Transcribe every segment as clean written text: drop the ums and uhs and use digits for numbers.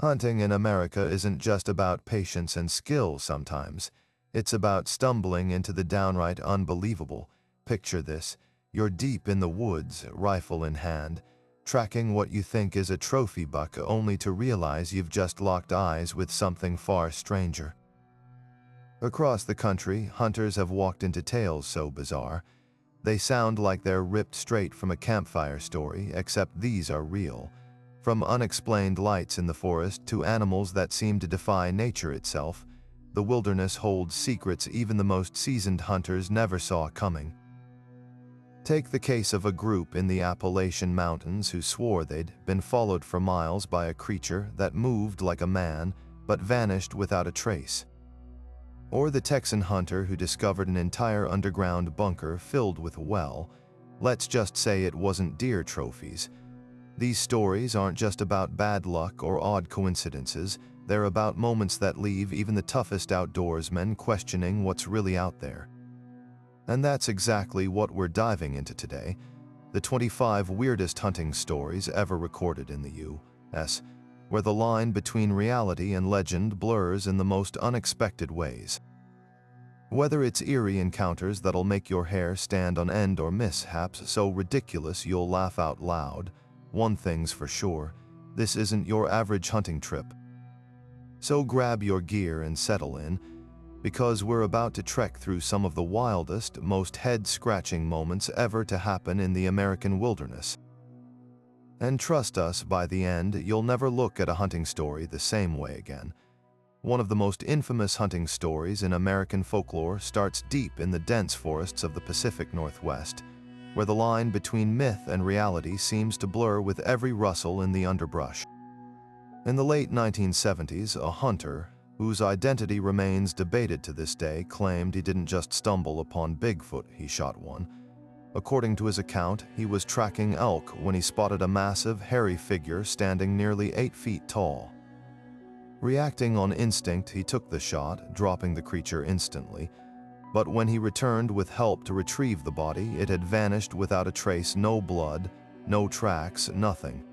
Hunting in America isn't just about patience and skill sometimes. It's about stumbling into the downright unbelievable. Picture this. You're deep in the woods, rifle in hand, tracking what you think is a trophy buck only to realize you've just locked eyes with something far stranger. Across the country, hunters have walked into tales so bizarre. They sound like they're ripped straight from a campfire story, except these are real. From unexplained lights in the forest to animals that seem to defy nature itself, the wilderness holds secrets even the most seasoned hunters never saw coming. Take the case of a group in the Appalachian Mountains who swore they'd been followed for miles by a creature that moved like a man but vanished without a trace. Or the Texan hunter who discovered an entire underground bunker filled with, well, let's just say it wasn't deer trophies. These stories aren't just about bad luck or odd coincidences, they're about moments that leave even the toughest outdoorsmen questioning what's really out there. And that's exactly what we're diving into today, the 25 weirdest hunting stories ever recorded in the U.S., where the line between reality and legend blurs in the most unexpected ways. Whether it's eerie encounters that'll make your hair stand on end or mishaps so ridiculous you'll laugh out loud, one thing's for sure, this isn't your average hunting trip. So grab your gear and settle in, because we're about to trek through some of the wildest, most head-scratching moments ever to happen in the American wilderness. And trust us, by the end, you'll never look at a hunting story the same way again. One of the most infamous hunting stories in American folklore starts deep in the dense forests of the Pacific Northwest, where the line between myth and reality seems to blur with every rustle in the underbrush. In the late 1970s, a hunter, whose identity remains debated to this day, claimed he didn't just stumble upon Bigfoot, he shot one. According to his account, he was tracking elk when he spotted a massive, hairy figure standing nearly 8 feet tall. Reacting on instinct, he took the shot, dropping the creature instantly. But when he returned with help to retrieve the body, it had vanished without a trace, no blood, no tracks, nothing.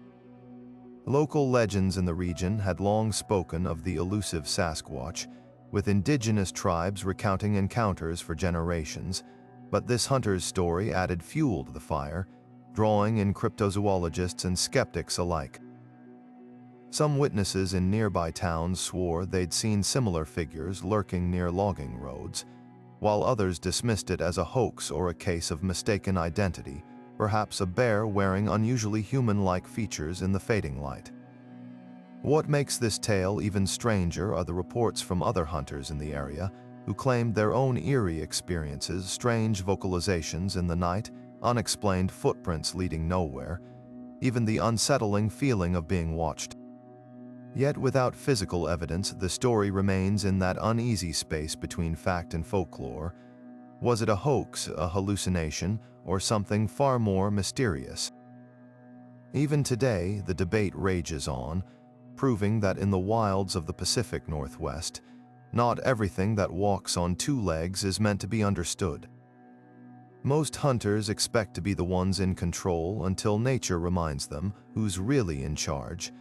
Local legends in the region had long spoken of the elusive Sasquatch, with indigenous tribes recounting encounters for generations, but this hunter's story added fuel to the fire, drawing in cryptozoologists and skeptics alike. Some witnesses in nearby towns swore they'd seen similar figures lurking near logging roads, while others dismissed it as a hoax or a case of mistaken identity, perhaps a bear wearing unusually human-like features in the fading light. What makes this tale even stranger are the reports from other hunters in the area who claimed their own eerie experiences, strange vocalizations in the night, unexplained footprints leading nowhere, even the unsettling feeling of being watched. Yet without physical evidence, the story remains in that uneasy space between fact and folklore. Was it a hoax, a hallucination, or something far more mysterious? Even today, the debate rages on, proving that in the wilds of the Pacific Northwest, not everything that walks on two legs is meant to be understood. Most hunters expect to be the ones in control until nature reminds them who's really in charge.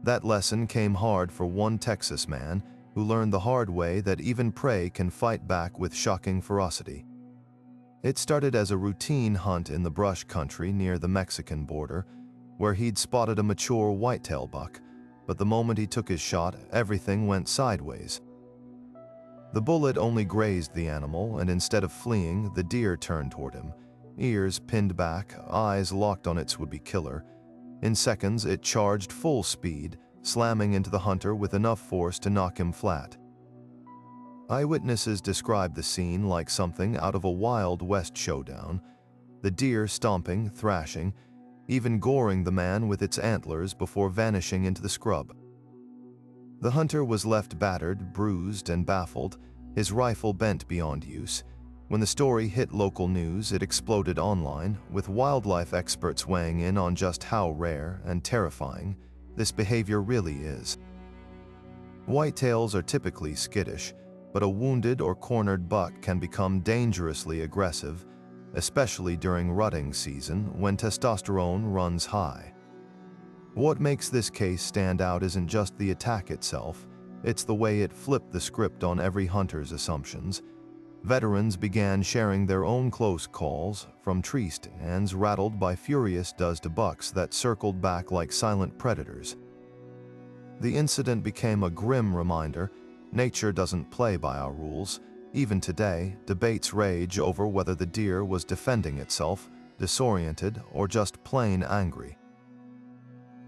That lesson came hard for one Texas man who learned the hard way that even prey can fight back with shocking ferocity. It started as a routine hunt in the brush country near the Mexican border, where he'd spotted a mature whitetail buck, but the moment he took his shot, everything went sideways. The bullet only grazed the animal, and instead of fleeing, the deer turned toward him, ears pinned back, eyes locked on its would-be killer. In seconds, it charged full speed, slamming into the hunter with enough force to knock him flat. Eyewitnesses described the scene like something out of a Wild West showdown, the deer stomping, thrashing, even goring the man with its antlers before vanishing into the scrub. The hunter was left battered, bruised, and baffled, his rifle bent beyond use. When the story hit local news, it exploded online, with wildlife experts weighing in on just how rare and terrifying this behavior really is. Whitetails are typically skittish, but a wounded or cornered buck can become dangerously aggressive, especially during rutting season when testosterone runs high. What makes this case stand out isn't just the attack itself, it's the way it flipped the script on every hunter's assumptions. Veterans began sharing their own close calls, from tree stands rattled by furious bucks that circled back like silent predators. The incident became a grim reminder: nature doesn't play by our rules. Even today, debates rage over whether the deer was defending itself, disoriented, or just plain angry.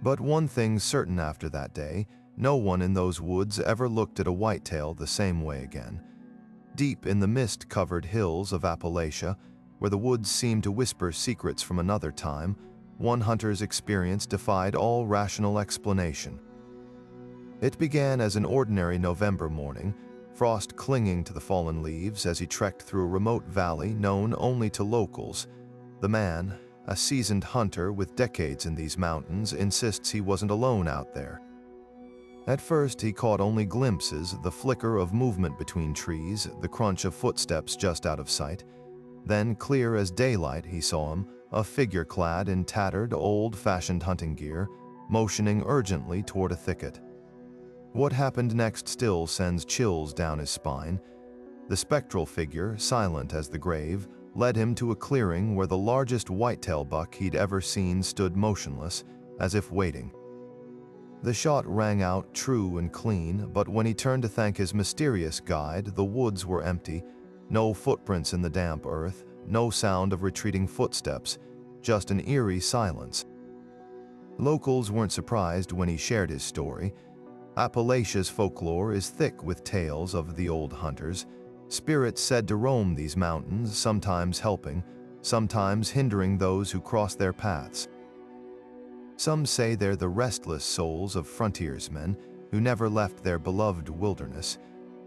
But one thing's certain after that day: no one in those woods ever looked at a whitetail the same way again. Deep in the mist-covered hills of Appalachia, where the woods seemed to whisper secrets from another time, one hunter's experience defied all rational explanation. It began as an ordinary November morning, frost clinging to the fallen leaves as he trekked through a remote valley known only to locals. The man, a seasoned hunter with decades in these mountains, insists he wasn't alone out there. At first, he caught only glimpses, the flicker of movement between trees, the crunch of footsteps just out of sight. Then, clear as daylight, he saw him, a figure clad in tattered, old-fashioned hunting gear, motioning urgently toward a thicket. What happened next still sends chills down his spine. The spectral figure, silent as the grave, led him to a clearing where the largest whitetail buck he'd ever seen stood motionless, as if waiting. The shot rang out true and clean, but when he turned to thank his mysterious guide, the woods were empty. No footprints in the damp earth, no sound of retreating footsteps, just an eerie silence. Locals weren't surprised when he shared his story. Appalachia's folklore is thick with tales of the old hunters, spirits said to roam these mountains, sometimes helping, sometimes hindering those who cross their paths. Some say they're the restless souls of frontiersmen who never left their beloved wilderness,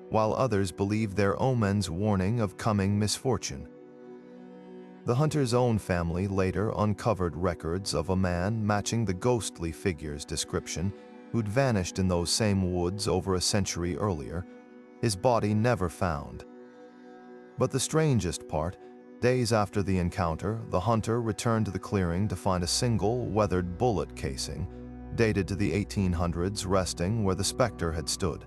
while others believe they're omens warning of coming misfortune. The hunter's own family later uncovered records of a man matching the ghostly figure's description, who'd vanished in those same woods over a century earlier, his body never found. But the strangest part: days after the encounter, the hunter returned to the clearing to find a single, weathered bullet casing, dated to the 1800s, resting where the specter had stood.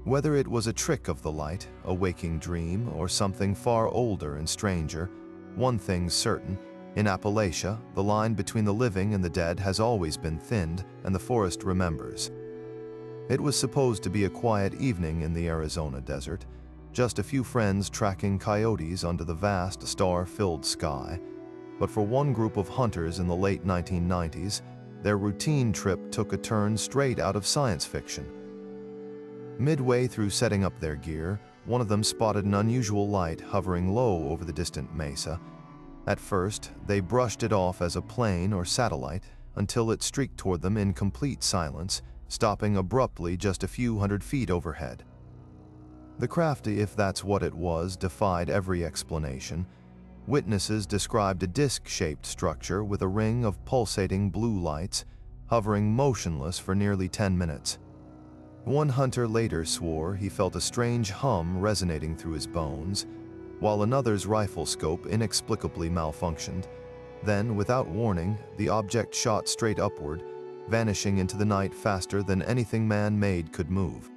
Whether it was a trick of the light, a waking dream, or something far older and stranger, one thing's certain: in Appalachia, the line between the living and the dead has always been thinned, and the forest remembers. It was supposed to be a quiet evening in the Arizona desert, just a few friends tracking coyotes under the vast, star-filled sky. But for one group of hunters in the late 1990s, their routine trip took a turn straight out of science fiction. Midway through setting up their gear, one of them spotted an unusual light hovering low over the distant mesa. At first, they brushed it off as a plane or satellite, until it streaked toward them in complete silence, stopping abruptly just a few hundred feet overhead. The craft, if that's what it was, defied every explanation. Witnesses described a disc-shaped structure with a ring of pulsating blue lights, hovering motionless for nearly 10 minutes. One hunter later swore he felt a strange hum resonating through his bones, while another's rifle scope inexplicably malfunctioned. Then, without warning, the object shot straight upward, vanishing into the night faster than anything man-made could move.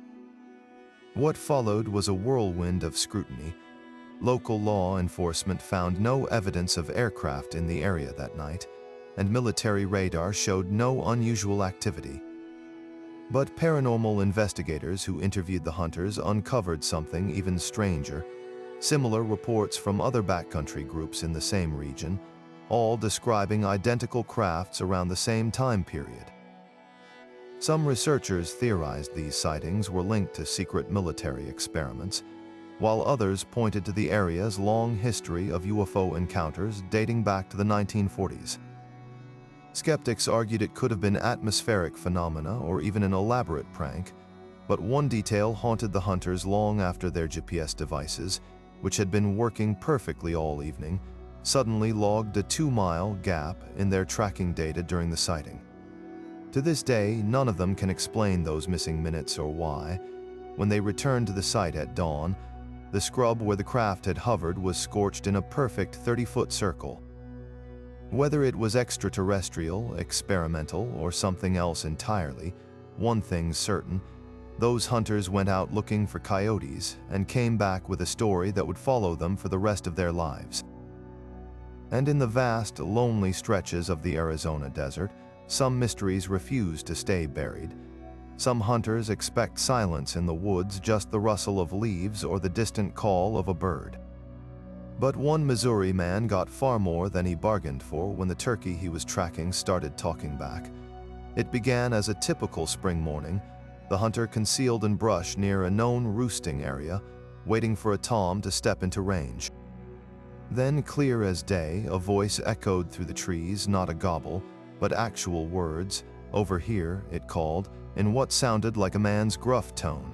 What followed was a whirlwind of scrutiny. Local law enforcement found no evidence of aircraft in the area that night, and military radar showed no unusual activity. But paranormal investigators who interviewed the hunters uncovered something even stranger: similar reports from other backcountry groups in the same region, all describing identical crafts around the same time period. Some researchers theorized these sightings were linked to secret military experiments, while others pointed to the area's long history of UFO encounters dating back to the 1940s. Skeptics argued it could have been atmospheric phenomena or even an elaborate prank, but one detail haunted the hunters long after their GPS devices, which had been working perfectly all evening, suddenly logged a 2-mile gap in their tracking data during the sighting. To this day, none of them can explain those missing minutes or why. When they returned to the site at dawn, the scrub where the craft had hovered was scorched in a perfect 30-foot circle. Whether it was extraterrestrial, experimental, or something else entirely, one thing's certain: those hunters went out looking for coyotes and came back with a story that would follow them for the rest of their lives. And in the vast, lonely stretches of the Arizona desert, some mysteries refuse to stay buried. Some hunters expect silence in the woods, just the rustle of leaves or the distant call of a bird. But one Missouri man got far more than he bargained for when the turkey he was tracking started talking back. It began as a typical spring morning, the hunter concealed in brush near a known roosting area, waiting for a tom to step into range. Then, clear as day, a voice echoed through the trees, not a gobble, but actual words. "Over here," it called, in what sounded like a man's gruff tone.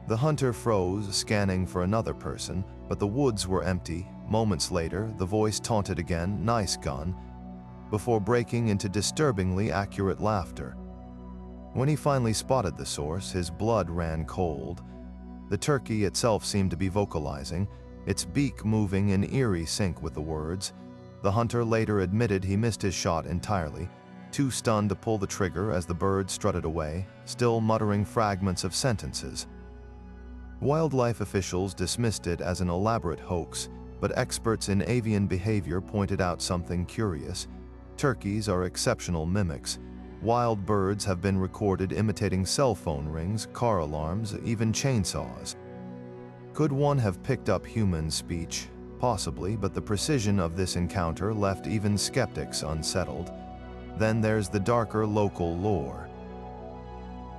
The hunter froze, scanning for another person, but the woods were empty. Moments later, the voice taunted again, "Nice gun," before breaking into disturbingly accurate laughter. When he finally spotted the source, his blood ran cold. The turkey itself seemed to be vocalizing, its beak moving in eerie sync with the words. The hunter later admitted he missed his shot entirely, too stunned to pull the trigger as the bird strutted away, still muttering fragments of sentences. Wildlife officials dismissed it as an elaborate hoax, but experts in avian behavior pointed out something curious. Turkeys are exceptional mimics. Wild birds have been recorded imitating cell phone rings, car alarms, even chainsaws. Could one have picked up human speech? Possibly, but the precision of this encounter left even skeptics unsettled. Then there's the darker local lore.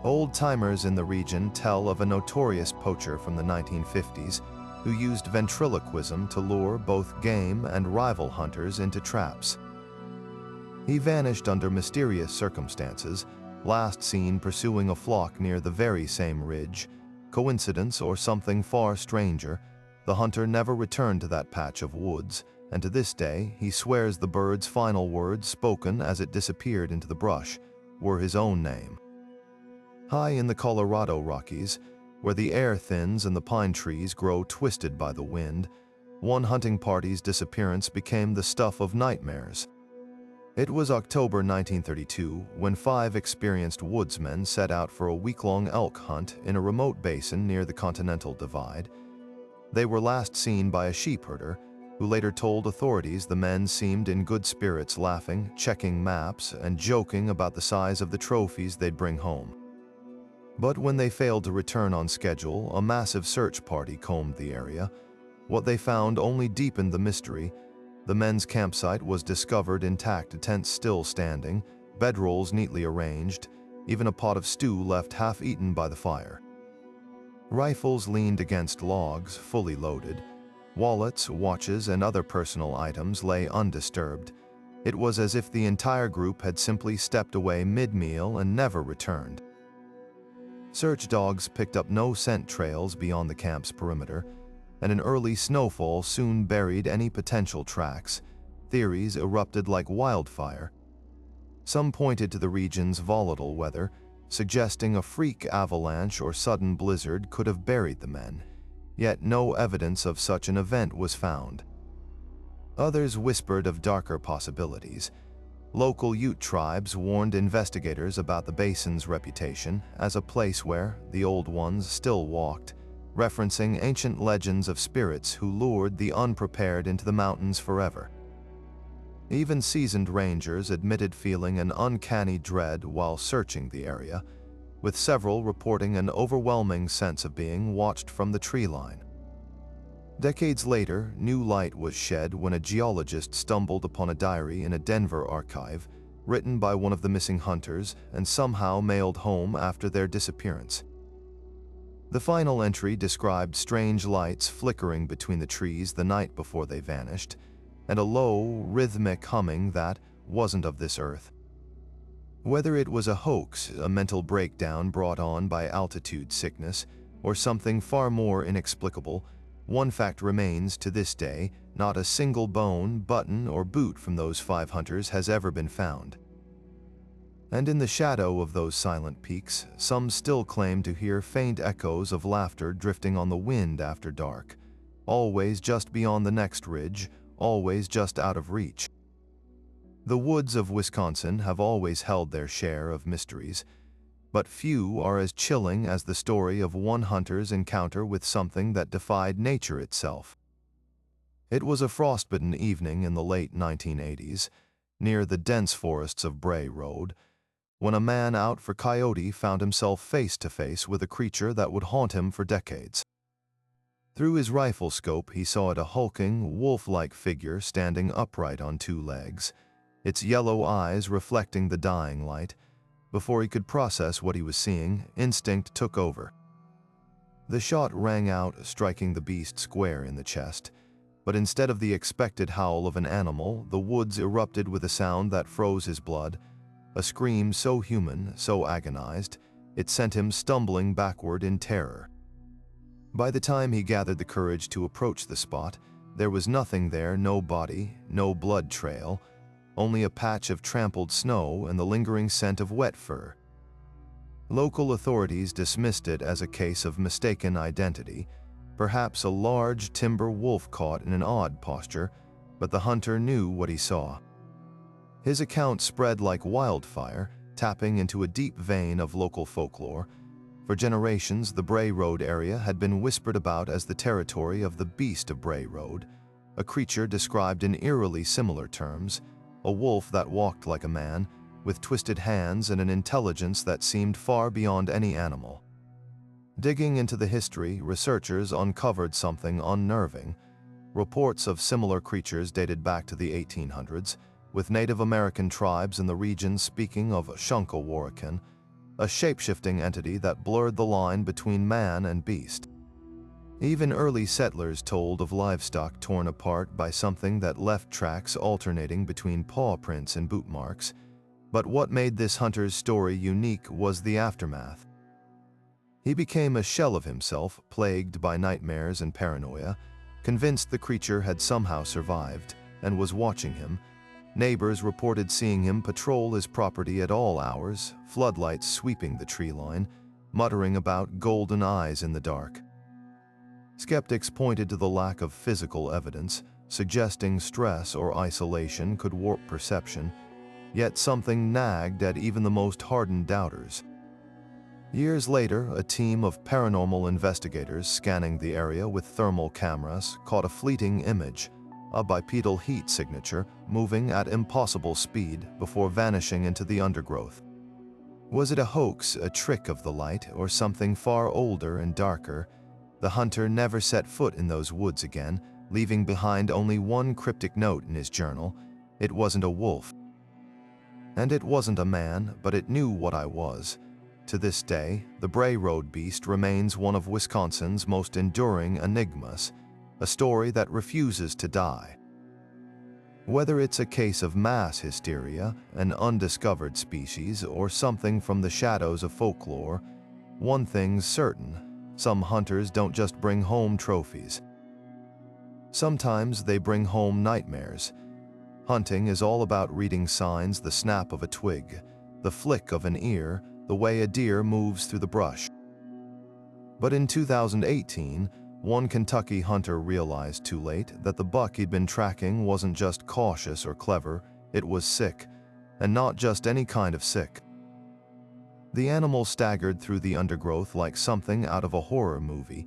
Old-timers in the region tell of a notorious poacher from the 1950s who used ventriloquism to lure both game and rival hunters into traps. He vanished under mysterious circumstances, last seen pursuing a flock near the very same ridge. Coincidence or something far stranger, the hunter never returned to that patch of woods, and to this day he swears the bird's final words, spoken as it disappeared into the brush, were his own name. High in the Colorado Rockies, where the air thins and the pine trees grow twisted by the wind, one hunting party's disappearance became the stuff of nightmares. It was October 1932 when 5 experienced woodsmen set out for a week-long elk hunt in a remote basin near the Continental Divide. They were last seen by a sheepherder, who later told authorities the men seemed in good spirits, laughing, checking maps, and joking about the size of the trophies they'd bring home. But when they failed to return on schedule, a massive search party combed the area. What they found only deepened the mystery. The men's campsite was discovered intact, tents still standing, bedrolls neatly arranged, even a pot of stew left half-eaten by the fire. Rifles leaned against logs, fully loaded. Wallets, watches, and other personal items lay undisturbed. It was as if the entire group had simply stepped away mid-meal and never returned. Search dogs picked up no scent trails beyond the camp's perimeter, and an early snowfall soon buried any potential tracks. Theories erupted like wildfire. Some pointed to the region's volatile weather, suggesting a freak avalanche or sudden blizzard could have buried the men, yet no evidence of such an event was found. Others whispered of darker possibilities. Local Ute tribes warned investigators about the basin's reputation as a place where the old ones still walked, referencing ancient legends of spirits who lured the unprepared into the mountains forever. Even seasoned rangers admitted feeling an uncanny dread while searching the area, with several reporting an overwhelming sense of being watched from the tree line. Decades later, new light was shed when a geologist stumbled upon a diary in a Denver archive, written by one of the missing hunters and somehow mailed home after their disappearance. The final entry described strange lights flickering between the trees the night before they vanished, and a low, rhythmic humming that wasn't of this earth. Whether it was a hoax, a mental breakdown brought on by altitude sickness, or something far more inexplicable, one fact remains to this day: not a single bone, button, or boot from those 5 hunters has ever been found. And in the shadow of those silent peaks, some still claim to hear faint echoes of laughter drifting on the wind after dark, always just beyond the next ridge, always just out of reach. The woods of Wisconsin have always held their share of mysteries, but few are as chilling as the story of one hunter's encounter with something that defied nature itself. It was a frostbitten evening in the late 1980s, near the dense forests of Bray Road, when a man out for coyote found himself face to face with a creature that would haunt him for decades. Through his rifle scope, he saw it a hulking, wolf-like figure standing upright on two legs, its yellow eyes reflecting the dying light. Before he could process what he was seeing, instinct took over. The shot rang out, striking the beast square in the chest, but instead of the expected howl of an animal, the woods erupted with a sound that froze his blood, a scream so human, so agonized, it sent him stumbling backward in terror. By the time he gathered the courage to approach the spot, there was nothing there, no body, no blood trail, only a patch of trampled snow and the lingering scent of wet fur. Local authorities dismissed it as a case of mistaken identity, perhaps a large timber wolf caught in an odd posture, but the hunter knew what he saw. His account spread like wildfire, tapping into a deep vein of local folklore. For generations, the Bray Road area had been whispered about as the territory of the Beast of Bray Road, a creature described in eerily similar terms, a wolf that walked like a man, with twisted hands and an intelligence that seemed far beyond any animal. Digging into the history, researchers uncovered something unnerving. Reports of similar creatures dated back to the 1800s, with Native American tribes in the region speaking of Chupacabra, a shape-shifting entity that blurred the line between man and beast. Even early settlers told of livestock torn apart by something that left tracks alternating between paw prints and boot marks. But what made this hunter's story unique was the aftermath. He became a shell of himself, plagued by nightmares and paranoia, convinced the creature had somehow survived and was watching him. Neighbors reported seeing him patrol his property at all hours, floodlights sweeping the tree line, muttering about golden eyes in the dark. Skeptics pointed to the lack of physical evidence, suggesting stress or isolation could warp perception, yet something nagged at even the most hardened doubters. Years later, a team of paranormal investigators scanning the area with thermal cameras caught a fleeting image, a bipedal heat signature moving at impossible speed before vanishing into the undergrowth. Was it a hoax, a trick of the light, or something far older and darker? The hunter never set foot in those woods again, leaving behind only one cryptic note in his journal: it wasn't a wolf. And it wasn't a man, but it knew what I was. To this day, the Bray Road beast remains one of Wisconsin's most enduring enigmas, a story that refuses to die. Whether it's a case of mass hysteria, an undiscovered species, or something from the shadows of folklore, one thing's certain: some hunters don't just bring home trophies. Sometimes they bring home nightmares. Hunting is all about reading signs: the snap of a twig, the flick of an ear, the way a deer moves through the brush. But in 2018, one Kentucky hunter realized too late that the buck he'd been tracking wasn't just cautious or clever, it was sick, and not just any kind of sick. The animal staggered through the undergrowth like something out of a horror movie,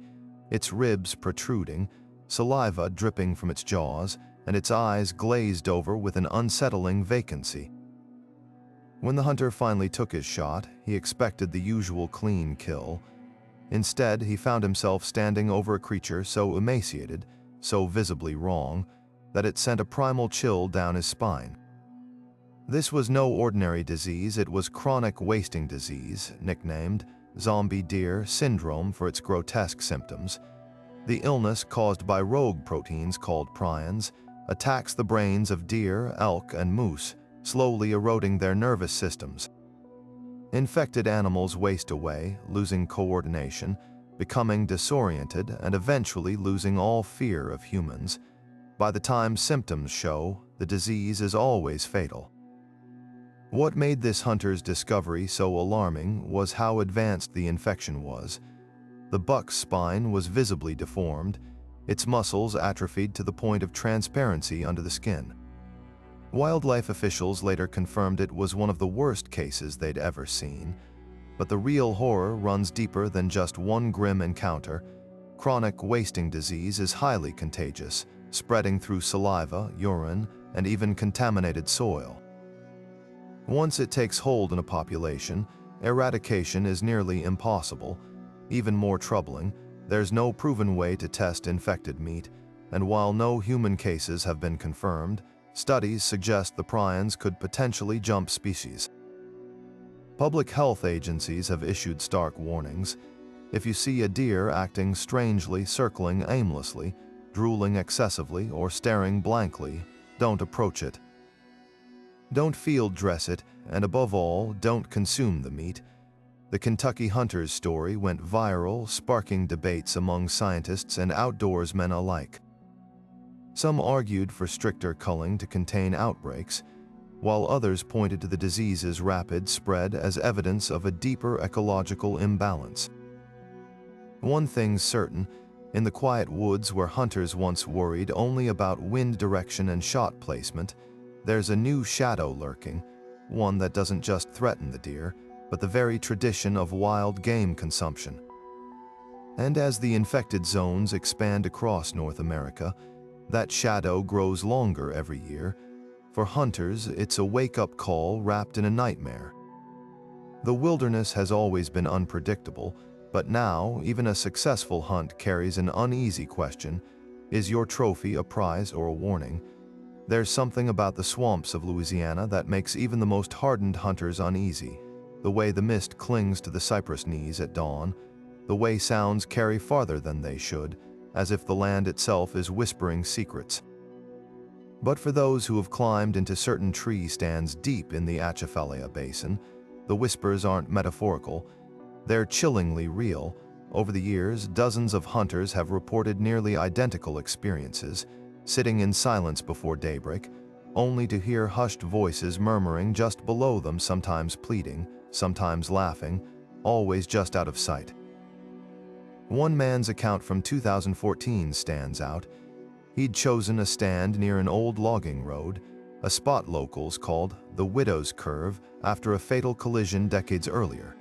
its ribs protruding, saliva dripping from its jaws, and its eyes glazed over with an unsettling vacancy. When the hunter finally took his shot, he expected the usual clean kill. Instead, he found himself standing over a creature so emaciated, so visibly wrong, that it sent a primal chill down his spine. This was no ordinary disease, it was chronic wasting disease, nicknamed zombie deer syndrome for its grotesque symptoms. The illness, caused by rogue proteins called prions, attacks the brains of deer, elk, and moose, slowly eroding their nervous systems. Infected animals waste away, losing coordination, becoming disoriented, and eventually losing all fear of humans. By the time symptoms show, the disease is always fatal. What made this hunter's discovery so alarming was how advanced the infection was. The buck's spine was visibly deformed, its muscles atrophied to the point of transparency under the skin. Wildlife officials later confirmed it was one of the worst cases they'd ever seen, but the real horror runs deeper than just one grim encounter. Chronic wasting disease is highly contagious, spreading through saliva, urine, and even contaminated soil. Once it takes hold in a population, eradication is nearly impossible. Even more troubling, there's no proven way to test infected meat, and while no human cases have been confirmed, studies suggest the prions could potentially jump species. Public health agencies have issued stark warnings. If you see a deer acting strangely, circling aimlessly, drooling excessively, or staring blankly, don't approach it. Don't field dress it, and above all, don't consume the meat. The Kentucky hunter's story went viral, sparking debates among scientists and outdoorsmen alike. Some argued for stricter culling to contain outbreaks, while others pointed to the disease's rapid spread as evidence of a deeper ecological imbalance. One thing's certain, in the quiet woods where hunters once worried only about wind direction and shot placement, there's a new shadow lurking, one that doesn't just threaten the deer, but the very tradition of wild game consumption. And as the infected zones expand across North America, that shadow grows longer every year. For hunters, it's a wake-up call wrapped in a nightmare. The wilderness has always been unpredictable, but now even a successful hunt carries an uneasy question: is your trophy a prize or a warning? There's something about the swamps of Louisiana that makes even the most hardened hunters uneasy. The way the mist clings to the cypress knees at dawn, the way sounds carry farther than they should, as if the land itself is whispering secrets. But for those who have climbed into certain tree stands deep in the Atchafalaya Basin, the whispers aren't metaphorical, they're chillingly real. Over the years, dozens of hunters have reported nearly identical experiences, sitting in silence before daybreak, only to hear hushed voices murmuring just below them, sometimes pleading, sometimes laughing, always just out of sight. One man's account from 2014 stands out. He'd chosen a stand near an old logging road, a spot locals called the Widow's Curve, after a fatal collision decades earlier.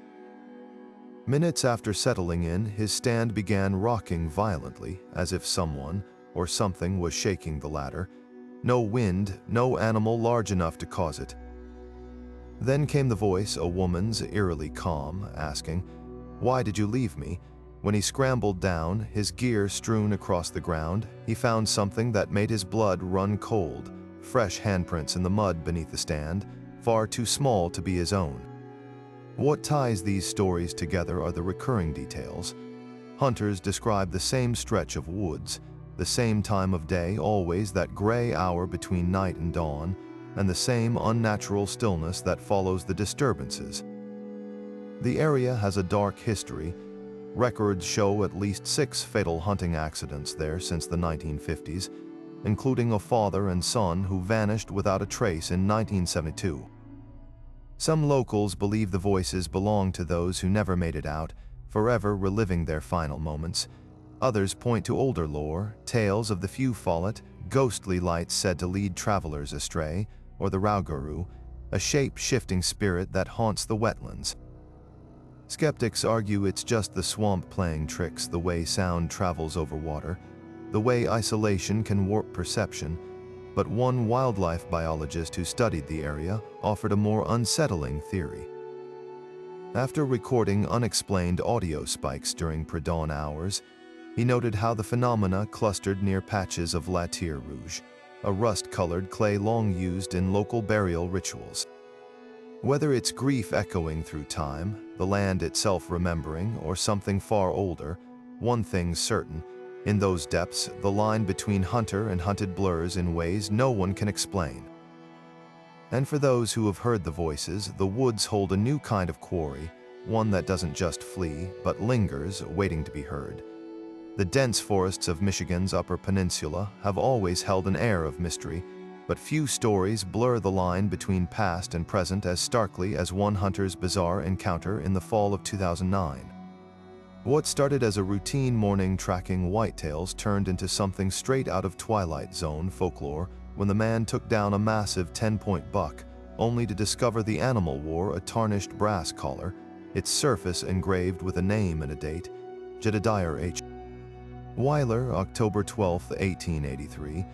Minutes after settling in, his stand began rocking violently, as if someone or something was shaking the ladder. No wind, no animal large enough to cause it. Then came the voice, a woman's, eerily calm, asking, "Why did you leave me?" When he scrambled down, his gear strewn across the ground, he found something that made his blood run cold: fresh handprints in the mud beneath the stand, far too small to be his own. What ties these stories together are the recurring details. Hunters describe the same stretch of woods, the same time of day, always that gray hour between night and dawn, and the same unnatural stillness that follows the disturbances. The area has a dark history. Records show at least 6 fatal hunting accidents there since the 1950s, including a father and son who vanished without a trace in 1972. Some locals believe the voices belong to those who never made it out, forever reliving their final moments. Others point to older lore, tales of the few Follett, ghostly lights said to lead travelers astray, or the Rauguru, a shape-shifting spirit that haunts the wetlands. Skeptics argue it's just the swamp playing tricks, the way sound travels over water, the way isolation can warp perception. But one wildlife biologist who studied the area offered a more unsettling theory. After recording unexplained audio spikes during pre-dawn hours, he noted how the phenomena clustered near patches of la terre rouge, a rust-colored clay long used in local burial rituals. Whether it's grief echoing through time, the land itself remembering, or something far older, one thing's certain: in those depths, the line between hunter and hunted blurs in ways no one can explain. And for those who have heard the voices, the woods hold a new kind of quarry, one that doesn't just flee, but lingers, waiting to be heard. The dense forests of Michigan's Upper Peninsula have always held an air of mystery, but few stories blur the line between past and present as starkly as one hunter's bizarre encounter in the fall of 2009. What started as a routine morning tracking whitetails turned into something straight out of Twilight Zone folklore, when the man took down a massive 10-point buck, only to discover the animal wore a tarnished brass collar, its surface engraved with a name and a date, Jedediah H. Weiler, October 12, 1883.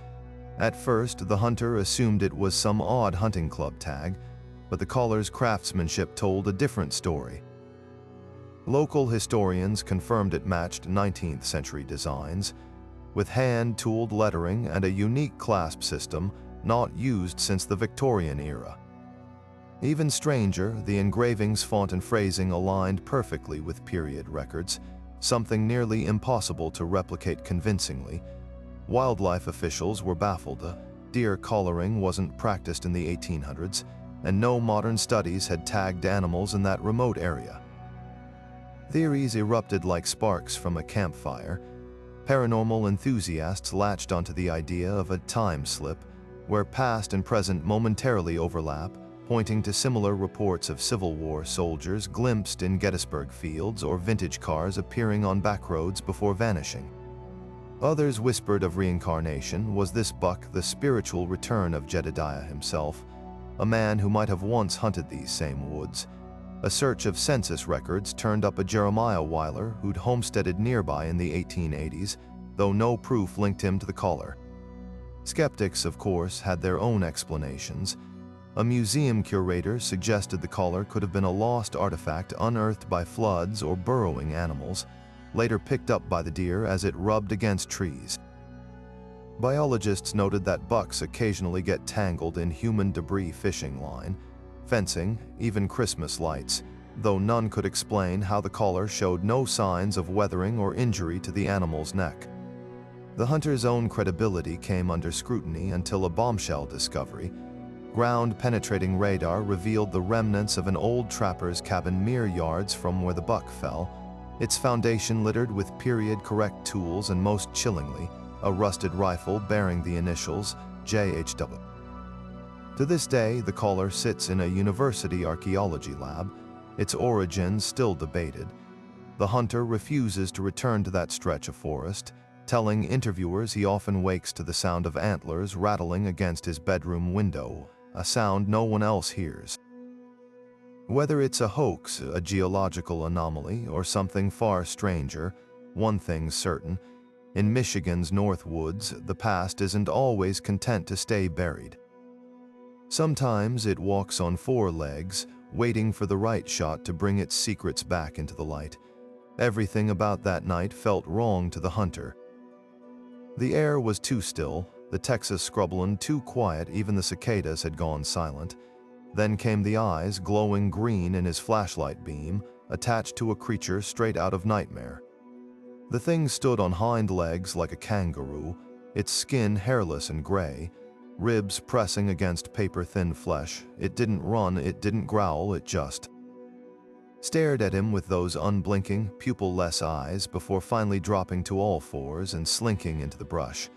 At first, the hunter assumed it was some odd hunting club tag, but the collar's craftsmanship told a different story. Local historians confirmed it matched 19th century designs, with hand-tooled lettering and a unique clasp system not used since the Victorian era. Even stranger, the engraving's font and phrasing aligned perfectly with period records, something nearly impossible to replicate convincingly. Wildlife officials were baffled. Deer collaring wasn't practiced in the 1800s, and no modern studies had tagged animals in that remote area. Theories erupted like sparks from a campfire. Paranormal enthusiasts latched onto the idea of a time slip, where past and present momentarily overlap, pointing to similar reports of Civil War soldiers glimpsed in Gettysburg fields or vintage cars appearing on back roads before vanishing. Others whispered of reincarnation. Was this buck the spiritual return of Jedediah himself, a man who might have once hunted these same woods? A search of census records turned up a Jeremiah Weiler who'd homesteaded nearby in the 1880s, though no proof linked him to the collar. Skeptics, of course, had their own explanations. A museum curator suggested the collar could have been a lost artifact unearthed by floods or burrowing animals, later picked up by the deer as it rubbed against trees. Biologists noted that bucks occasionally get tangled in human debris fishing line, fencing, even Christmas lights, though none could explain how the collar showed no signs of weathering or injury to the animal's neck. The hunter's own credibility came under scrutiny until a bombshell discovery. Ground-penetrating radar revealed the remnants of an old trapper's cabin mere yards from where the buck fell, its foundation littered with period-correct tools and, most chillingly, a rusted rifle bearing the initials JHW. To this day, the collar sits in a university archaeology lab, its origins still debated. The hunter refuses to return to that stretch of forest, telling interviewers he often wakes to the sound of antlers rattling against his bedroom window, a sound no one else hears. Whether it's a hoax, a geological anomaly, or something far stranger, one thing's certain: in Michigan's North Woods, the past isn't always content to stay buried. Sometimes it walks on four legs, waiting for the right shot to bring its secrets back into the light. Everything about that night felt wrong to the hunter. The air was too still, the Texas scrubland too quiet, even the cicadas had gone silent. Then came the eyes, glowing green in his flashlight beam, attached to a creature straight out of nightmare. The thing stood on hind legs like a kangaroo, its skin hairless and gray, ribs pressing against paper-thin flesh. It didn't run, it didn't growl, it just stared at him with those unblinking, pupil-less eyes before finally dropping to all fours and slinking into the brush.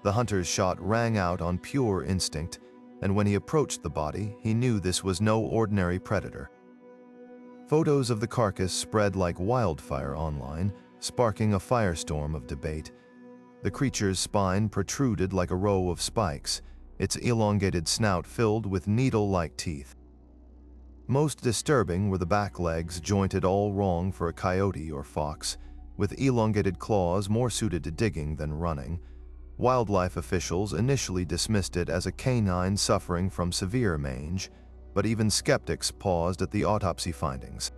The hunter's shot rang out on pure instinct, and when he approached the body, he knew this was no ordinary predator. Photos of the carcass spread like wildfire online, sparking a firestorm of debate. The creature's spine protruded like a row of spikes, its elongated snout filled with needle-like teeth. Most disturbing were the back legs, jointed all wrong for a coyote or fox, with elongated claws more suited to digging than running. Wildlife officials initially dismissed it as a canine suffering from severe mange, but even skeptics paused at the autopsy findings.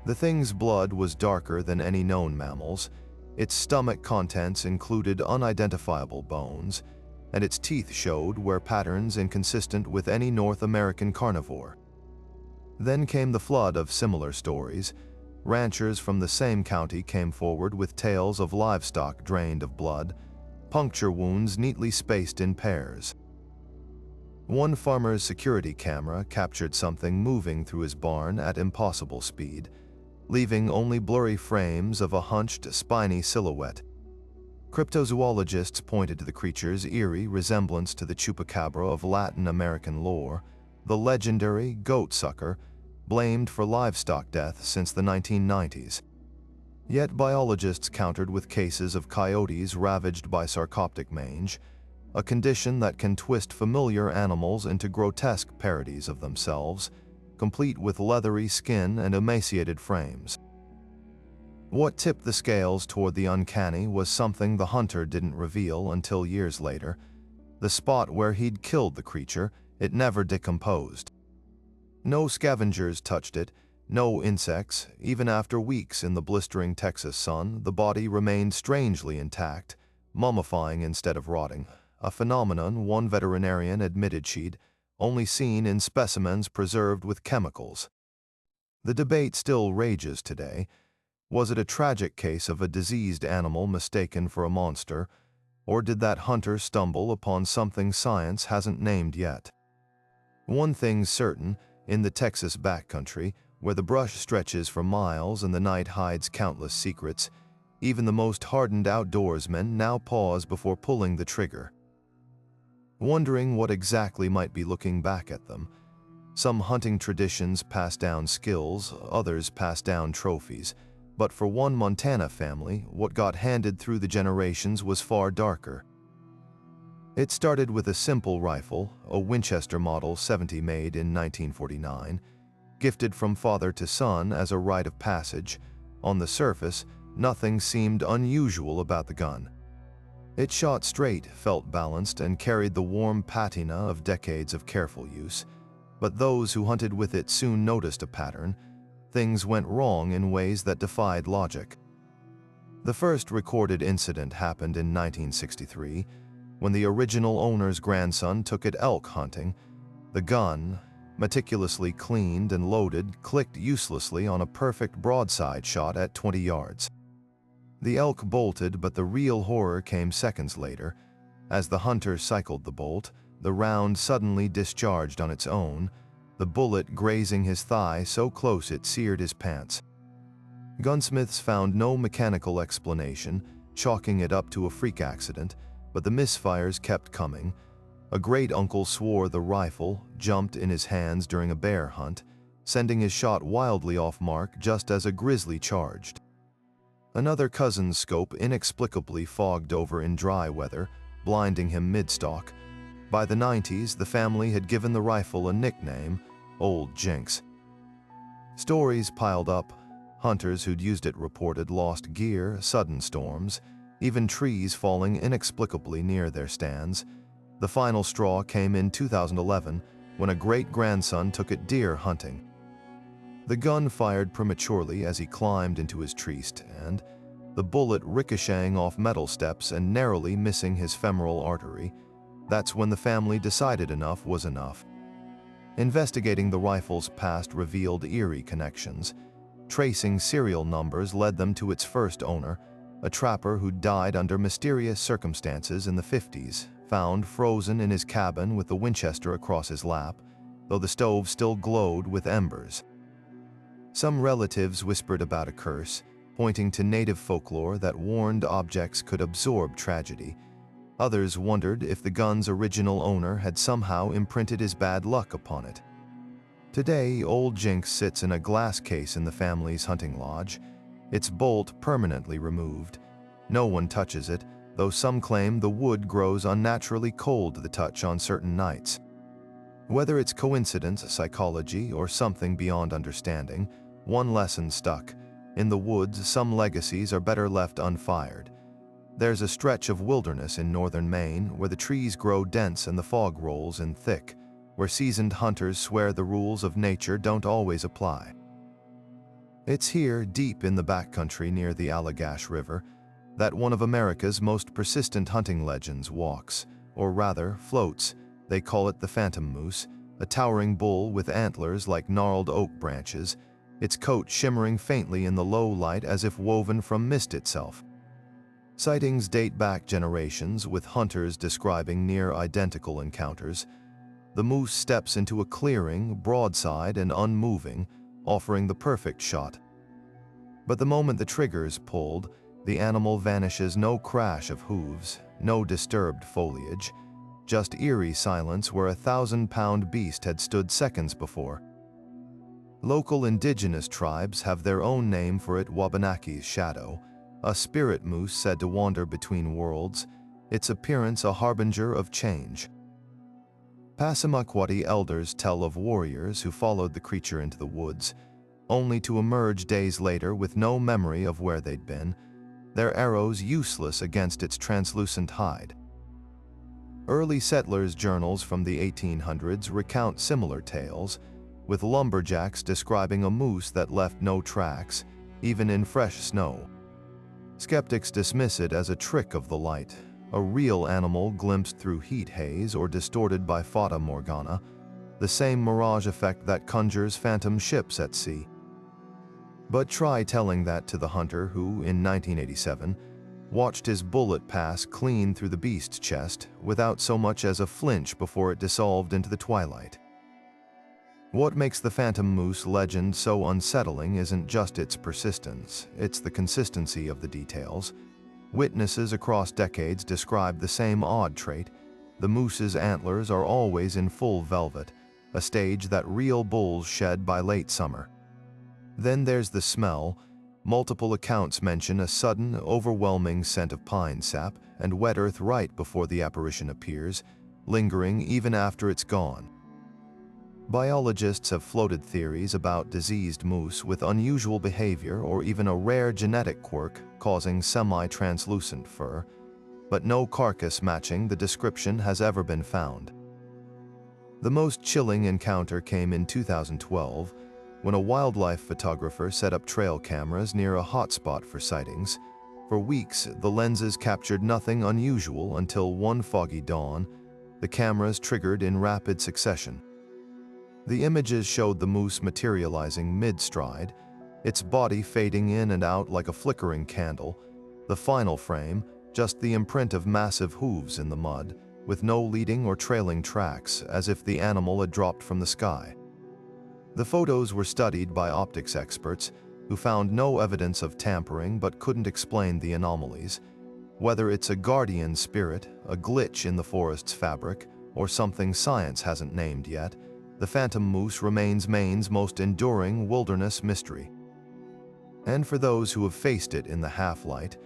The thing's blood was darker than any known mammal's, its stomach contents included unidentifiable bones, and its teeth showed where patterns inconsistent with any North American carnivore. Then came the flood of similar stories. Ranchers from the same county came forward with tales of livestock drained of blood, puncture wounds neatly spaced in pairs. One farmer's security camera captured something moving through his barn at impossible speed, leaving only blurry frames of a hunched, spiny silhouette. Cryptozoologists pointed to the creature's eerie resemblance to the Chupacabra of Latin American lore, the legendary goat sucker, blamed for livestock death since the 1990s. Yet biologists countered with cases of coyotes ravaged by sarcoptic mange, a condition that can twist familiar animals into grotesque parodies of themselves, complete with leathery skin and emaciated frames. What tipped the scales toward the uncanny was something the hunter didn't reveal until years later. The spot where he'd killed the creature, it never decomposed. No scavengers touched it, no insects. Even after weeks in the blistering Texas sun, the body remained strangely intact, mummifying instead of rotting, a phenomenon one veterinarian admitted she'd only seen in specimens preserved with chemicals. The debate still rages today. Was it a tragic case of a diseased animal mistaken for a monster, or did that hunter stumble upon something science hasn't named yet? One thing's certain, in the Texas backcountry, where the brush stretches for miles and the night hides countless secrets, even the most hardened outdoorsmen now pause before pulling the trigger, wondering what exactly might be looking back at them. Some hunting traditions pass down skills, others pass down trophies. But for one Montana family, what got handed through the generations was far darker. It started with a simple rifle, a Winchester Model 70 made in 1949, gifted from father to son as a rite of passage. On the surface, nothing seemed unusual about the gun. It shot straight, felt balanced, and carried the warm patina of decades of careful use. But those who hunted with it soon noticed a pattern. Things went wrong in ways that defied logic. The first recorded incident happened in 1963, when the original owner's grandson took it elk hunting. The gun, meticulously cleaned and loaded, clicked uselessly on a perfect broadside shot at 20 yards. The elk bolted, but the real horror came seconds later. As the hunter cycled the bolt, the round suddenly discharged on its own, the bullet grazing his thigh so close it seared his pants. Gunsmiths found no mechanical explanation, chalking it up to a freak accident, but the misfires kept coming. A great-uncle swore the rifle jumped in his hands during a bear hunt, sending his shot wildly off mark just as a grizzly charged. Another cousin's scope inexplicably fogged over in dry weather, blinding him mid-stalk. By the 90s, the family had given the rifle a nickname, Old Jinx. Stories piled up. Hunters who'd used it reported lost gear, sudden storms, even trees falling inexplicably near their stands. The final straw came in 2011 when a great-grandson took it deer hunting. The gun fired prematurely as he climbed into his tree stand, the bullet ricocheting off metal steps and narrowly missing his femoral artery. That's when the family decided enough was enough. Investigating the rifle's past revealed eerie connections. Tracing serial numbers led them to its first owner, a trapper who died under mysterious circumstances in the 50s, found frozen in his cabin with the Winchester across his lap, though the stove still glowed with embers. Some relatives whispered about a curse, pointing to native folklore that warned objects could absorb tragedy. Others wondered if the gun's original owner had somehow imprinted his bad luck upon it. Today, Old Jinx sits in a glass case in the family's hunting lodge, its bolt permanently removed. No one touches it, though some claim the wood grows unnaturally cold to the touch on certain nights. Whether it's coincidence, psychology, or something beyond understanding, one lesson stuck. In the woods, some legacies are better left unfired. There's a stretch of wilderness in northern Maine where the trees grow dense and the fog rolls in thick, where seasoned hunters swear the rules of nature don't always apply. It's here, deep in the backcountry near the Allagash River, that one of America's most persistent hunting legends walks, or rather, floats. They call it the Phantom Moose, a towering bull with antlers like gnarled oak branches, its coat shimmering faintly in the low light as if woven from mist itself. Sightings date back generations, with hunters describing near-identical encounters. The moose steps into a clearing, broadside and unmoving, offering the perfect shot. But the moment the trigger is pulled, the animal vanishes. No crash of hooves, no disturbed foliage, just eerie silence where a 1,000-pound beast had stood seconds before. Local indigenous tribes have their own name for it: Wabanakie's shadow, a spirit moose said to wander between worlds. its appearance a harbinger of change. Passamaquoddy elders tell of warriors who followed the creature into the woods, only to emerge days later with no memory of where they'd been, their arrows useless against its translucent hide. Early settlers' journals from the 1800s recount similar tales, with lumberjacks describing a moose that left no tracks, even in fresh snow. Skeptics dismiss it as a trick of the light, a real animal glimpsed through heat haze or distorted by fata morgana, the same mirage effect that conjures phantom ships at sea. But try telling that to the hunter who, in 1987, watched his bullet pass clean through the beast's chest without so much as a flinch before it dissolved into the twilight. What makes the phantom moose legend so unsettling isn't just its persistence, it's the consistency of the details. Witnesses across decades describe the same odd trait. The moose's antlers are always in full velvet, a stage that real bulls shed by late summer. Then there's the smell. Multiple accounts mention a sudden, overwhelming scent of pine sap and wet earth right before the apparition appears, lingering even after it's gone. Biologists have floated theories about diseased moose with unusual behavior or even a rare genetic quirk causing semi-translucent fur, but no carcass matching the description has ever been found. The most chilling encounter came in 2012, when a wildlife photographer set up trail cameras near a hotspot for sightings. For weeks, the lenses captured nothing unusual until one foggy dawn, the cameras triggered in rapid succession. The images showed the moose materializing mid-stride, its body fading in and out like a flickering candle, the final frame, just the imprint of massive hooves in the mud, with no leading or trailing tracks, as if the animal had dropped from the sky. The photos were studied by optics experts, who found no evidence of tampering but couldn't explain the anomalies. Whether it's a guardian spirit, a glitch in the forest's fabric, or something science hasn't named yet, the phantom moose remains Maine's most enduring wilderness mystery. And for those who have faced it in the half-light,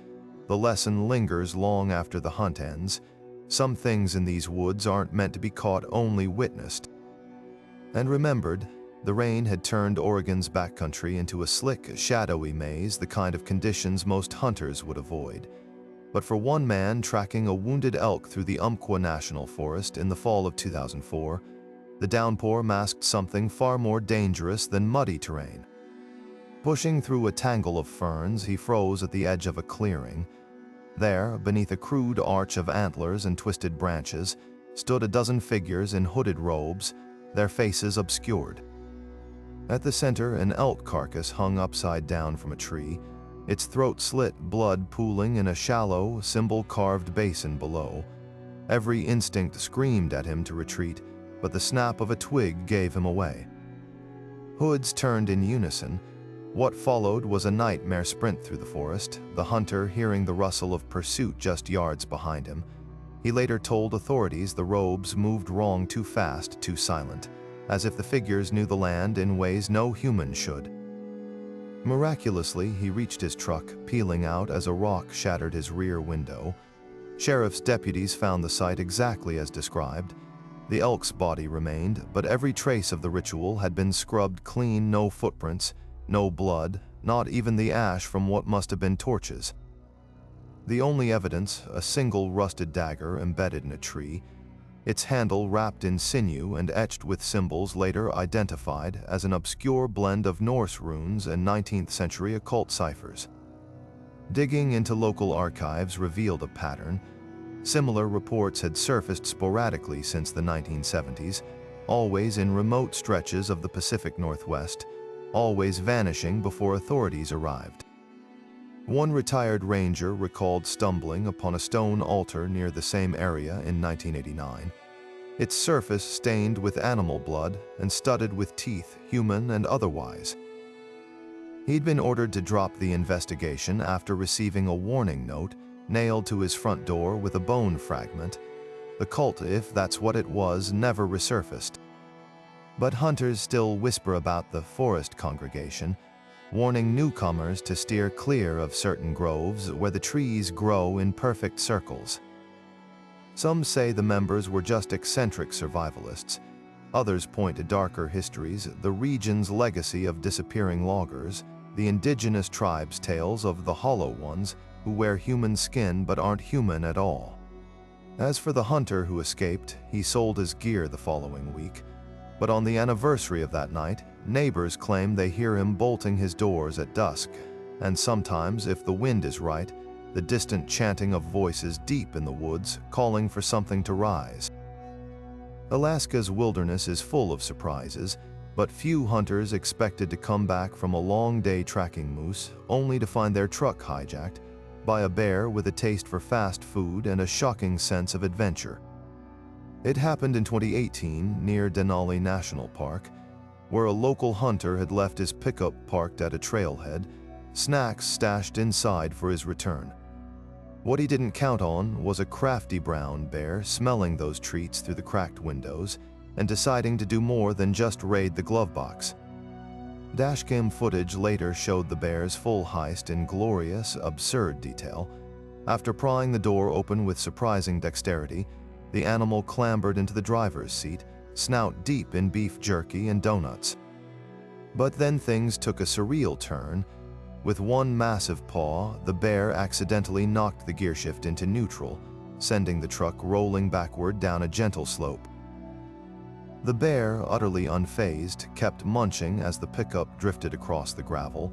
the lesson lingers long after the hunt ends. Some things in these woods aren't meant to be caught, only witnessed. And remembered, the rain had turned Oregon's backcountry into a slick, shadowy maze, the kind of conditions most hunters would avoid. But for one man tracking a wounded elk through the Umpqua National Forest in the fall of 2004, the downpour masked something far more dangerous than muddy terrain. Pushing through a tangle of ferns, he froze at the edge of a clearing. There, beneath a crude arch of antlers and twisted branches, stood a dozen figures in hooded robes, their faces obscured. At the center, an elk carcass hung upside down from a tree, its throat slit, blood pooling in a shallow, symbol-carved basin below. Every instinct screamed at him to retreat, but the snap of a twig gave him away. Hoods turned in unison. What followed was a nightmare sprint through the forest, the hunter hearing the rustle of pursuit just yards behind him. He later told authorities the robes moved wrong, too fast, too silent, as if the figures knew the land in ways no human should. Miraculously, he reached his truck, peeling out as a rock shattered his rear window. Sheriff's deputies found the site exactly as described. The elk's body remained, but every trace of the ritual had been scrubbed clean, no footprints, no blood, not even the ash from what must have been torches. The only evidence, a single rusted dagger embedded in a tree, its handle wrapped in sinew and etched with symbols later identified as an obscure blend of Norse runes and 19th century occult ciphers. Digging into local archives revealed a pattern. Similar reports had surfaced sporadically since the 1970s, always in remote stretches of the Pacific Northwest, always vanishing before authorities arrived. One retired ranger recalled stumbling upon a stone altar near the same area in 1989, its surface stained with animal blood and studded with teeth, human and otherwise. He'd been ordered to drop the investigation after receiving a warning note nailed to his front door with a bone fragment. The cult, if that's what it was, never resurfaced. But hunters still whisper about the forest congregation, warning newcomers to steer clear of certain groves where the trees grow in perfect circles. Some say the members were just eccentric survivalists. Others point to darker histories, the region's legacy of disappearing loggers, the indigenous tribes' tales of the hollow ones who wear human skin but aren't human at all. As for the hunter who escaped, he sold his gear the following week. But on the anniversary of that night, neighbors claim they hear him bolting his doors at dusk, and sometimes, if the wind is right, the distant chanting of voices deep in the woods calling for something to rise. Alaska's wilderness is full of surprises, but few hunters expected to come back from a long day tracking moose only to find their truck hijacked by a bear with a taste for fast food and a shocking sense of adventure. It happened in 2018 near Denali National Park, where a local hunter had left his pickup parked at a trailhead, snacks stashed inside for his return. What he didn't count on was a crafty brown bear smelling those treats through the cracked windows and deciding to do more than just raid the glove box. Dashcam footage later showed the bear's full heist in glorious, absurd detail. After prying the door open with surprising dexterity, the animal clambered into the driver's seat, snout deep in beef jerky and donuts. But then things took a surreal turn. With one massive paw, the bear accidentally knocked the gearshift into neutral, sending the truck rolling backward down a gentle slope. The bear, utterly unfazed, kept munching as the pickup drifted across the gravel,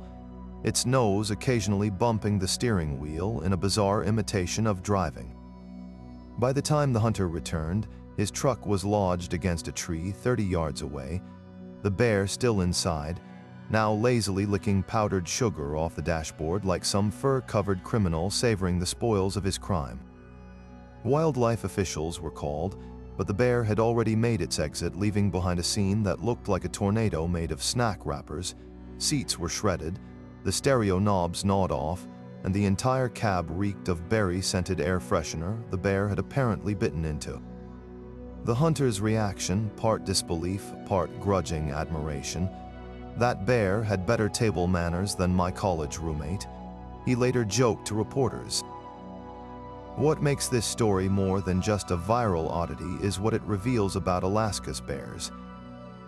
its nose occasionally bumping the steering wheel in a bizarre imitation of driving. By the time the hunter returned, his truck was lodged against a tree 30 yards away, the bear still inside, now lazily licking powdered sugar off the dashboard like some fur-covered criminal savoring the spoils of his crime. Wildlife officials were called, but the bear had already made its exit, leaving behind a scene that looked like a tornado made of snack wrappers. Seats were shredded, the stereo knobs gnawed off, and the entire cab reeked of berry-scented air freshener the bear had apparently bitten into. The hunter's reaction, part disbelief, part grudging admiration. That bear had better table manners than my college roommate, he later joked to reporters. What makes this story more than just a viral oddity is what it reveals about Alaska's bears.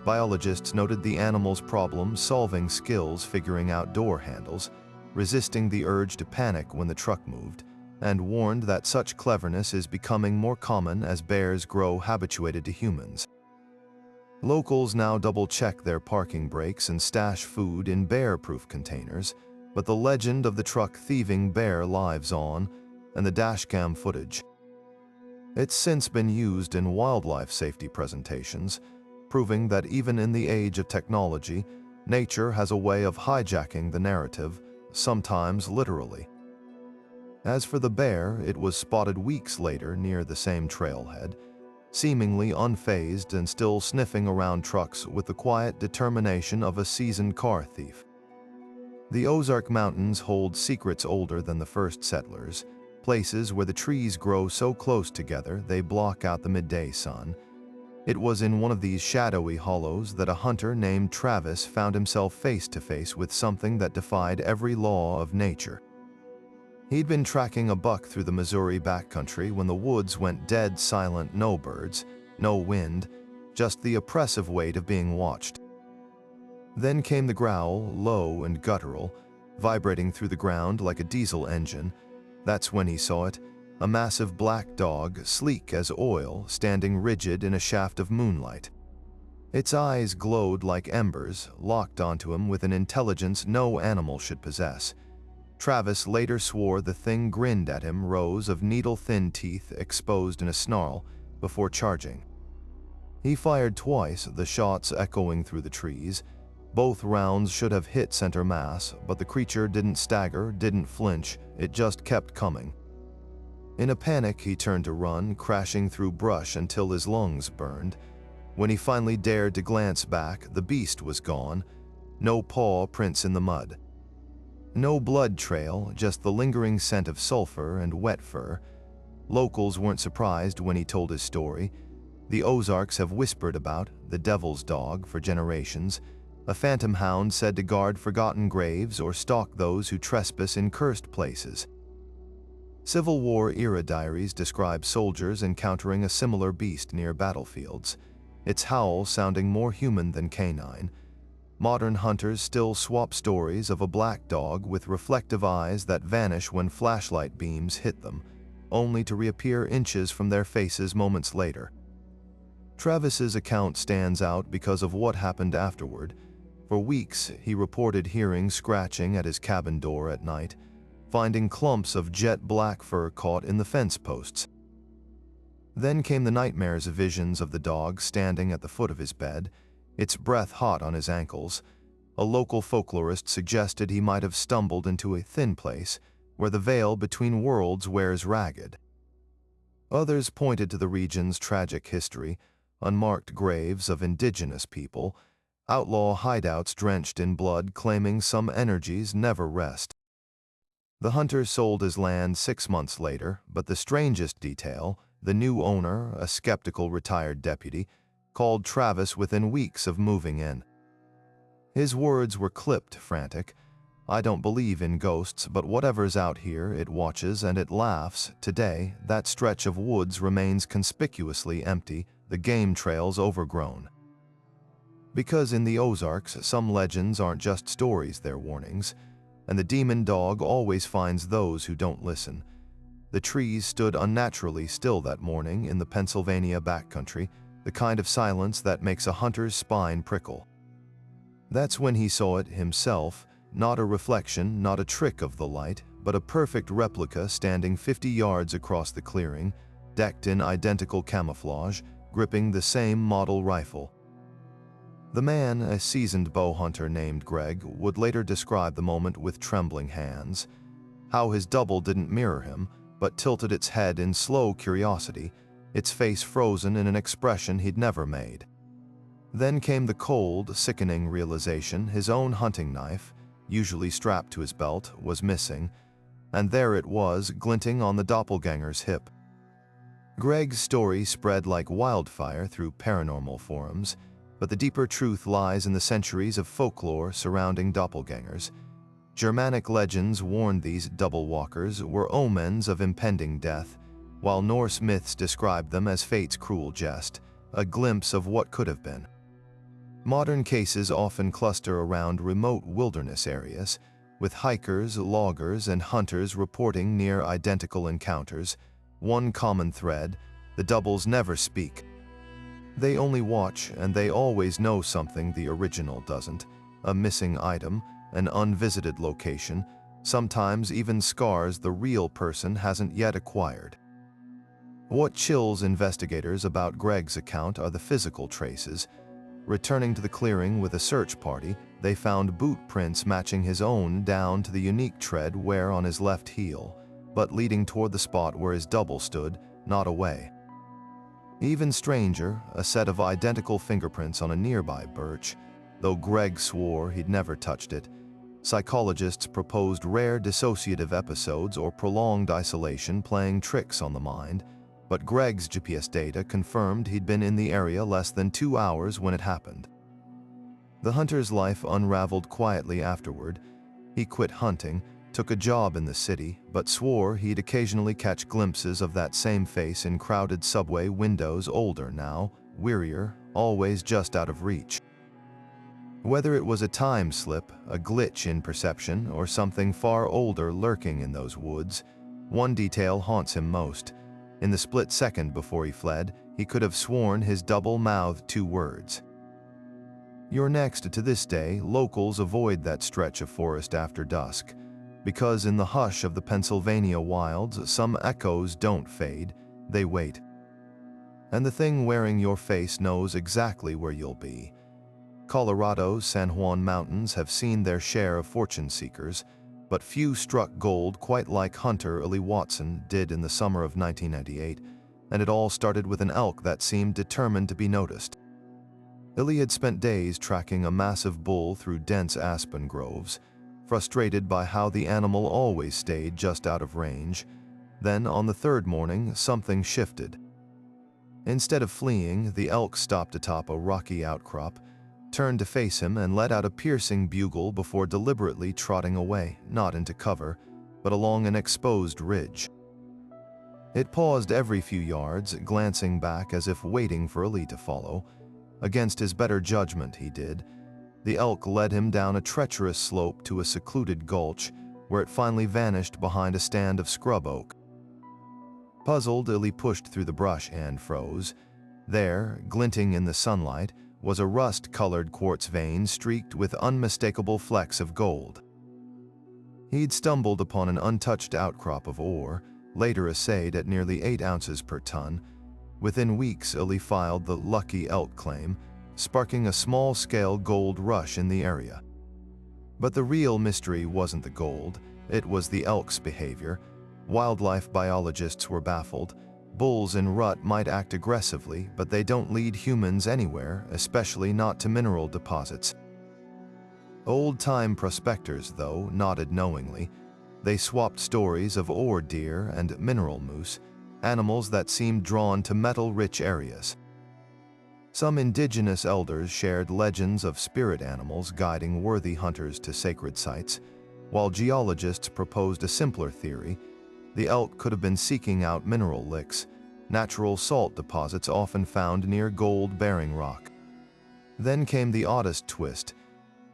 Biologists noted the animal's problem-solving skills figuring out door handles, resisting the urge to panic when the truck moved, and warned that such cleverness is becoming more common as bears grow habituated to humans. Locals now double-check their parking brakes and stash food in bear-proof containers, but the legend of the truck-thieving bear lives on, and the dashcam footage. It's since been used in wildlife safety presentations, proving that even in the age of technology, nature has a way of hijacking the narrative, sometimes literally. As for the bear, it was spotted weeks later near the same trailhead, seemingly unfazed and still sniffing around trucks with the quiet determination of a seasoned car thief. The Ozark Mountains hold secrets older than the first settlers, places where the trees grow so close together they block out the midday sun. It was in one of these shadowy hollows that a hunter named Travis found himself face to face with something that defied every law of nature. He'd been tracking a buck through the Missouri backcountry when the woods went dead silent, no birds, no wind, just the oppressive weight of being watched. Then came the growl, low and guttural, vibrating through the ground like a diesel engine. That's when he saw it, a massive black dog, sleek as oil, standing rigid in a shaft of moonlight. Its eyes glowed like embers, locked onto him with an intelligence no animal should possess. Travis later swore the thing grinned at him, rows of needle-thin teeth exposed in a snarl, before charging. He fired twice, the shots echoing through the trees. Both rounds should have hit center mass, but the creature didn't stagger, didn't flinch, it just kept coming. In a panic, he turned to run, crashing through brush until his lungs burned. When he finally dared to glance back, the beast was gone. No paw prints in the mud. No blood trail, just the lingering scent of sulfur and wet fur. Locals weren't surprised when he told his story. The Ozarks have whispered about the devil's dog for generations, a phantom hound said to guard forgotten graves or stalk those who trespass in cursed places. Civil War-era diaries describe soldiers encountering a similar beast near battlefields, its howl sounding more human than canine. Modern hunters still swap stories of a black dog with reflective eyes that vanish when flashlight beams hit them, only to reappear inches from their faces moments later. Travis's account stands out because of what happened afterward. For weeks, he reported hearing scratching at his cabin door at night, finding clumps of jet black fur caught in the fence posts. Then came the nightmares of visions of the dog standing at the foot of his bed, its breath hot on his ankles. A local folklorist suggested he might have stumbled into a thin place where the veil between worlds wears ragged. Others pointed to the region's tragic history, unmarked graves of indigenous people, outlaw hideouts drenched in blood claiming some energies never rest. The hunter sold his land 6 months later, but the strangest detail, the new owner, a skeptical retired deputy, called Travis within weeks of moving in. His words were clipped, frantic. "I don't believe in ghosts, but whatever's out here, it watches and it laughs. Today, that stretch of woods remains conspicuously empty, the game trails overgrown." Because in the Ozarks, some legends aren't just stories, they're warnings, and the demon dog always finds those who don't listen. The trees stood unnaturally still that morning in the Pennsylvania backcountry, the kind of silence that makes a hunter's spine prickle. That's when he saw it himself, not a reflection, not a trick of the light, but a perfect replica standing 50 yards across the clearing, decked in identical camouflage, gripping the same model rifle. The man, a seasoned bow hunter named Greg, would later describe the moment with trembling hands. How his double didn't mirror him, but tilted its head in slow curiosity, its face frozen in an expression he'd never made. Then came the cold, sickening realization his own hunting knife, usually strapped to his belt, was missing, and there it was, glinting on the doppelganger's hip. Greg's story spread like wildfire through paranormal forums, but the deeper truth lies in the centuries of folklore surrounding doppelgangers. Germanic legends warned these double walkers were omens of impending death, while Norse myths described them as fate's cruel jest, a glimpse of what could have been. Modern cases often cluster around remote wilderness areas, with hikers, loggers, and hunters reporting near identical encounters. One common thread: the doubles never speak. They only watch, and they always know something the original doesn't: a missing item, an unvisited location, sometimes even scars the real person hasn't yet acquired. What chills investigators about Greg's account are the physical traces. Returning to the clearing with a search party, they found boot prints matching his own down to the unique tread wear on his left heel, but leading toward the spot where his double stood, not away. Even stranger, a set of identical fingerprints on a nearby birch, though Greg swore he'd never touched it. Psychologists proposed rare dissociative episodes or prolonged isolation playing tricks on the mind, but Greg's GPS data confirmed he'd been in the area less than 2 hours when it happened. The hunter's life unraveled quietly afterward. He quit hunting, took a job in the city, but swore he'd occasionally catch glimpses of that same face in crowded subway windows, older now, wearier, always just out of reach. Whether it was a time slip, a glitch in perception, or something far older lurking in those woods, one detail haunts him most. In the split second before he fled, he could have sworn his double mouthed 2 words. You're next. To this day, locals avoid that stretch of forest after dusk, because in the hush of the Pennsylvania wilds, some echoes don't fade, they wait. And the thing wearing your face knows exactly where you'll be. Colorado's San Juan Mountains have seen their share of fortune seekers, but few struck gold quite like Hunter Illy Watson did in the summer of 1998, and it all started with an elk that seemed determined to be noticed. Illy had spent days tracking a massive bull through dense aspen groves, frustrated by how the animal always stayed just out of range. Then, on the 3rd morning, something shifted. Instead of fleeing, the elk stopped atop a rocky outcrop, turned to face him, and let out a piercing bugle before deliberately trotting away, not into cover, but along an exposed ridge. It paused every few yards, glancing back as if waiting for Ali to follow. Against his better judgment, he did. The elk led him down a treacherous slope to a secluded gulch, where it finally vanished behind a stand of scrub oak. Puzzled, Ali pushed through the brush and froze. There, glinting in the sunlight, was a rust-colored quartz vein streaked with unmistakable flecks of gold. He'd stumbled upon an untouched outcrop of ore, later assayed at nearly 8 ounces per ton. Within weeks, Ali filed the lucky elk claim, sparking a small-scale gold rush in the area. But the real mystery wasn't the gold, it was the elk's behavior. Wildlife biologists were baffled. Bulls in rut might act aggressively, but they don't lead humans anywhere, especially not to mineral deposits. Old-time prospectors, though, nodded knowingly. They swapped stories of ore deer and mineral moose, animals that seemed drawn to metal-rich areas. Some indigenous elders shared legends of spirit animals guiding worthy hunters to sacred sites, while geologists proposed a simpler theory. The elk could have been seeking out mineral licks, natural salt deposits often found near gold-bearing rock. Then came the oddest twist.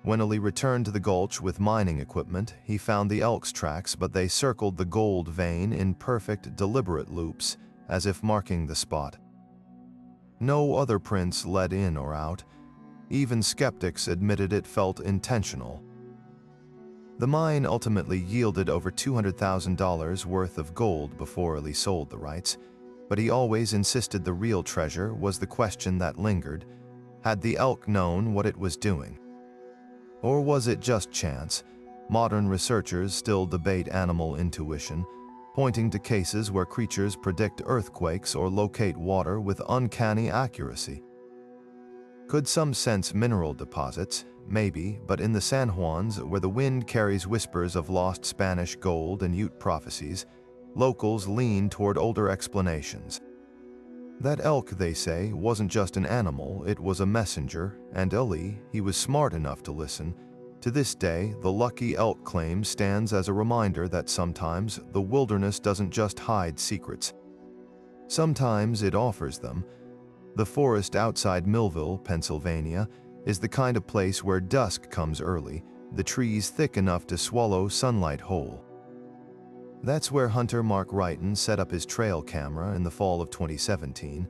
When Ali returned to the gulch with mining equipment, he found the elk's tracks, but they circled the gold vein in perfect, deliberate loops, as if marking the spot. No other prints led in or out. Even skeptics admitted it felt intentional. The mine ultimately yielded over $200,000 worth of gold before Ali sold the rights, but he always insisted the real treasure was the question that lingered. Had the elk known what it was doing? Or was it just chance? Modern researchers still debate animal intuition, pointing to cases where creatures predict earthquakes or locate water with uncanny accuracy. Could some sense mineral deposits? Maybe, but in the San Juans, where the wind carries whispers of lost Spanish gold and Ute prophecies, locals lean toward older explanations. That elk, they say, wasn't just an animal, it was a messenger, and Ali, he was smart enough to listen. To this day, the lucky elk claim stands as a reminder that sometimes the wilderness doesn't just hide secrets. Sometimes it offers them. The forest outside Millville, Pennsylvania, is the kind of place where dusk comes early, the trees thick enough to swallow sunlight whole. That's where hunter Mark Wrighton set up his trail camera in the fall of 2017,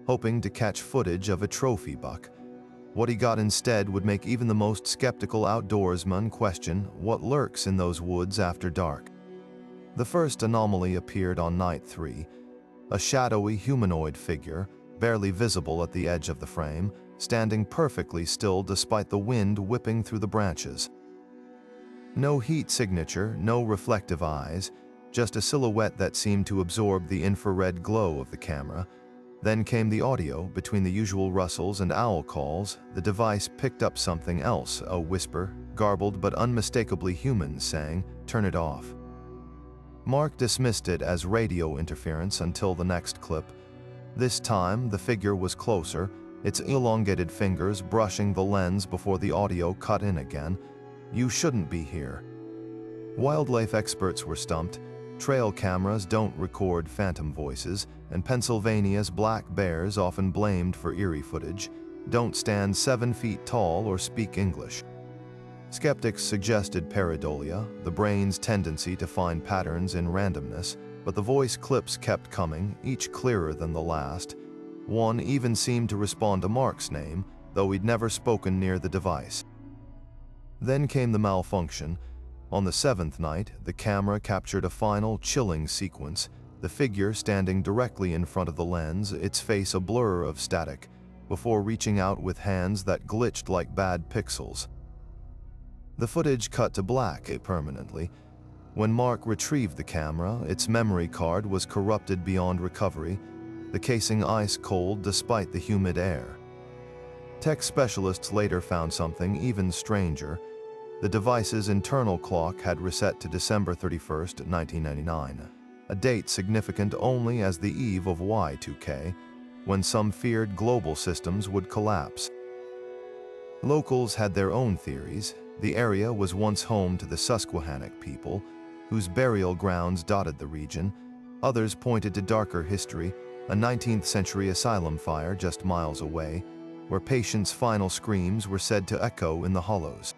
hoping to catch footage of a trophy buck. What he got instead would make even the most skeptical outdoorsman question what lurks in those woods after dark. The first anomaly appeared on night 3, a shadowy humanoid figure, barely visible at the edge of the frame, standing perfectly still despite the wind whipping through the branches. No heat signature, no reflective eyes, just a silhouette that seemed to absorb the infrared glow of the camera. Then came the audio. Between the usual rustles and owl calls, the device picked up something else, a whisper, garbled but unmistakably human, saying, "Turn it off." Mark dismissed it as radio interference until the next clip. This time, the figure was closer, its elongated fingers brushing the lens before the audio cut in again. "You shouldn't be here." Wildlife experts were stumped. Trail cameras don't record phantom voices, and Pennsylvania's black bears, often blamed for eerie footage, don't stand 7 feet tall or speak English. Skeptics suggested pareidolia, the brain's tendency to find patterns in randomness, but the voice clips kept coming, each clearer than the last. One even seemed to respond to Mark's name, though he'd never spoken near the device. Then came the malfunction. On the 7th night, the camera captured a final, chilling sequence, the figure standing directly in front of the lens, its face a blur of static, before reaching out with hands that glitched like bad pixels. The footage cut to black permanently. When Mark retrieved the camera, its memory card was corrupted beyond recovery, the casing ice cold despite the humid air. Tech specialists later found something even stranger. The device's internal clock had reset to December 31st, 1999, a date significant only as the eve of Y2K, when some feared global systems would collapse. Locals had their own theories. The area was once home to the Susquehannock people, whose burial grounds dotted the region. Others pointed to darker history, a 19th century asylum fire just miles away, where patients' final screams were said to echo in the hollows.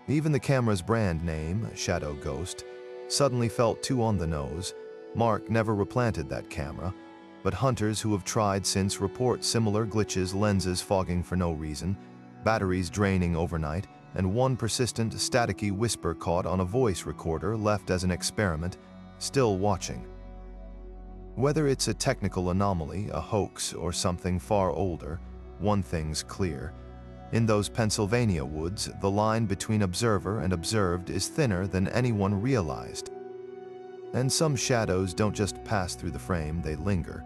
Even the camera's brand name, Shadow Ghost, suddenly felt too on the nose. Mark never replanted that camera, but hunters who have tried since report similar glitches, lenses fogging for no reason, batteries draining overnight, and one persistent, staticky whisper caught on a voice recorder left as an experiment, still watching. Whether it's a technical anomaly, a hoax, or something far older, one thing's clear. In those Pennsylvania woods, the line between observer and observed is thinner than anyone realized. And some shadows don't just pass through the frame, they linger.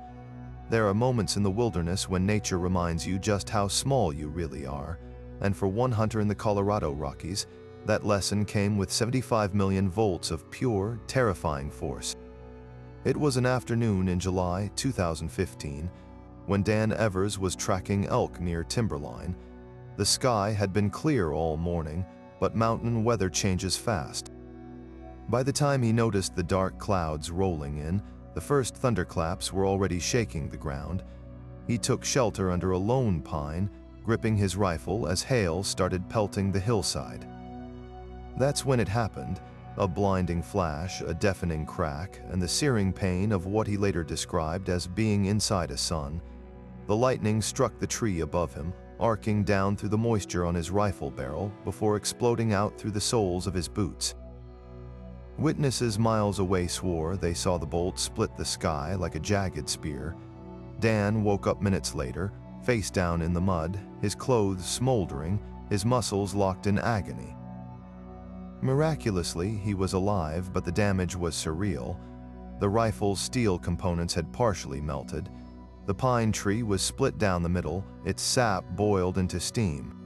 There are moments in the wilderness when nature reminds you just how small you really are, and for one hunter in the Colorado Rockies, that lesson came with 75 million volts of pure, terrifying force. It was an afternoon in July 2015, when Dan Evers was tracking elk near timberline. The sky had been clear all morning, but mountain weather changes fast. By the time he noticed the dark clouds rolling in, the first thunderclaps were already shaking the ground. He took shelter under a lone pine, gripping his rifle as hail started pelting the hillside. That's when it happened, a blinding flash, a deafening crack, and the searing pain of what he later described as being inside a sun. The lightning struck the tree above him, arcing down through the moisture on his rifle barrel before exploding out through the soles of his boots. Witnesses miles away swore they saw the bolt split the sky like a jagged spear. Dan woke up minutes later, face down in the mud, his clothes smoldering, his muscles locked in agony. Miraculously, he was alive, but the damage was surreal. The rifle's steel components had partially melted. The pine tree was split down the middle, its sap boiled into steam.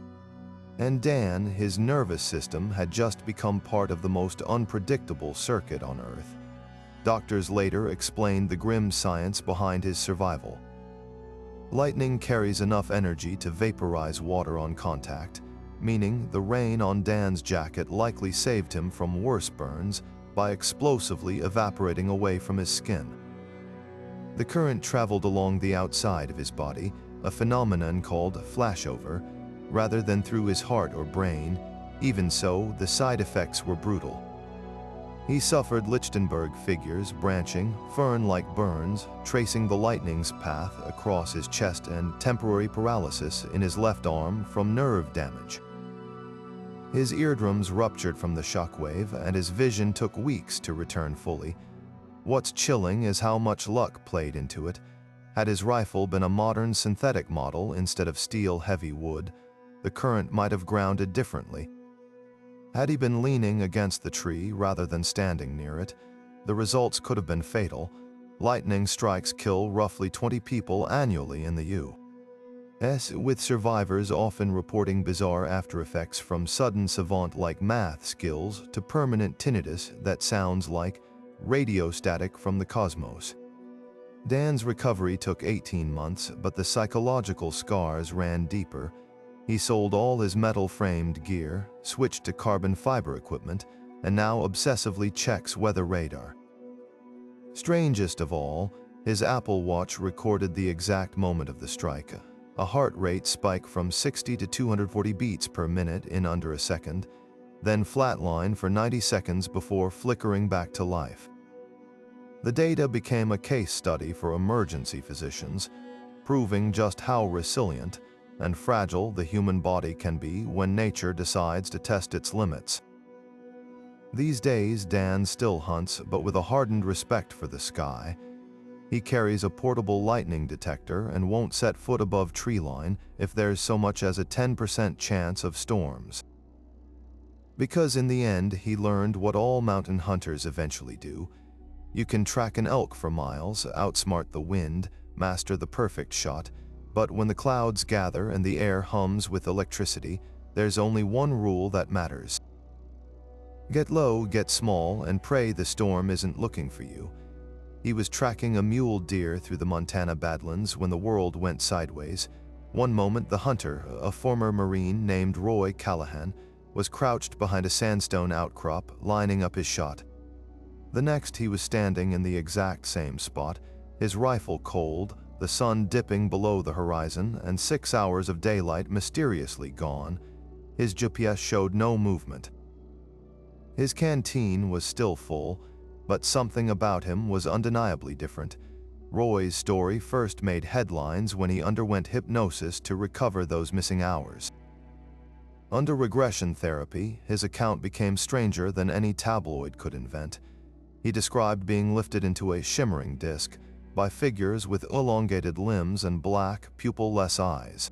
And Dan, his nervous system, had just become part of the most unpredictable circuit on Earth. Doctors later explained the grim science behind his survival. Lightning carries enough energy to vaporize water on contact, meaning the rain on Dan's jacket likely saved him from worse burns by explosively evaporating away from his skin. The current traveled along the outside of his body, a phenomenon called flashover, rather than through his heart or brain. Even so, the side effects were brutal. He suffered Lichtenberg figures, branching, fern-like burns, tracing the lightning's path across his chest, and temporary paralysis in his left arm from nerve damage. His eardrums ruptured from the shockwave, and his vision took weeks to return fully. What's chilling is how much luck played into it. Had his rifle been a modern synthetic model instead of steel heavy wood, the current might have grounded differently. Had he been leaning against the tree rather than standing near it, the results could have been fatal. Lightning strikes kill roughly 20 people annually in the U.S., with survivors often reporting bizarre aftereffects from sudden savant-like math skills to permanent tinnitus that sounds like radio static from the cosmos. Dan's recovery took 18 months, but the psychological scars ran deeper. He sold all his metal-framed gear, switched to carbon fiber equipment, and now obsessively checks weather radar. Strangest of all, his Apple Watch recorded the exact moment of the strike, a heart rate spike from 60 to 240 beats per minute in under a second, then flatline for 90 seconds before flickering back to life. The data became a case study for emergency physicians, proving just how resilient and fragile the human body can be when nature decides to test its limits. These days, Dan still hunts, but with a hardened respect for the sky. He carries a portable lightning detector and won't set foot above tree line if there's so much as a 10% chance of storms. Because in the end, he learned what all mountain hunters eventually do. You can track an elk for miles, outsmart the wind, master the perfect shot, but when the clouds gather and the air hums with electricity, there's only one rule that matters. Get low, get small, and pray the storm isn't looking for you. He was tracking a mule deer through the Montana Badlands when the world went sideways. One moment, the hunter, a former Marine named Roy Callahan, was crouched behind a sandstone outcrop, lining up his shot. The next, he was standing in the exact same spot, his rifle cold, the sun dipping below the horizon, and 6 hours of daylight mysteriously gone. His GPS showed no movement. His canteen was still full, but something about him was undeniably different. Roy's story first made headlines when he underwent hypnosis to recover those missing hours. Under regression therapy, his account became stranger than any tabloid could invent. He described being lifted into a shimmering disc by figures with elongated limbs and black, pupil-less eyes.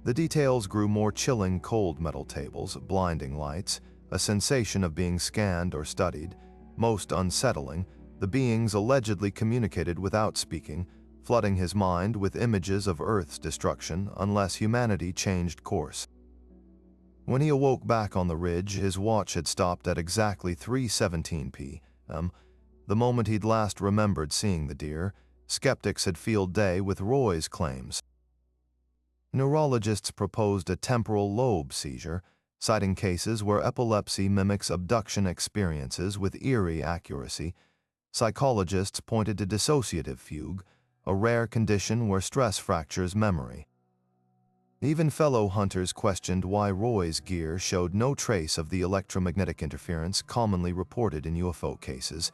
The details grew more chilling: cold metal tables, blinding lights, a sensation of being scanned or studied. Most unsettling, the beings allegedly communicated without speaking, flooding his mind with images of Earth's destruction unless humanity changed course. When he awoke back on the ridge, his watch had stopped at exactly 3:17 p.m., the moment he'd last remembered seeing the deer. Skeptics had field day with Roy's claims. Neurologists proposed a temporal lobe seizure, citing cases where epilepsy mimics abduction experiences with eerie accuracy. Psychologists pointed to dissociative fugue, a rare condition where stress fractures memory. Even fellow hunters questioned why Roy's gear showed no trace of the electromagnetic interference commonly reported in UFO cases.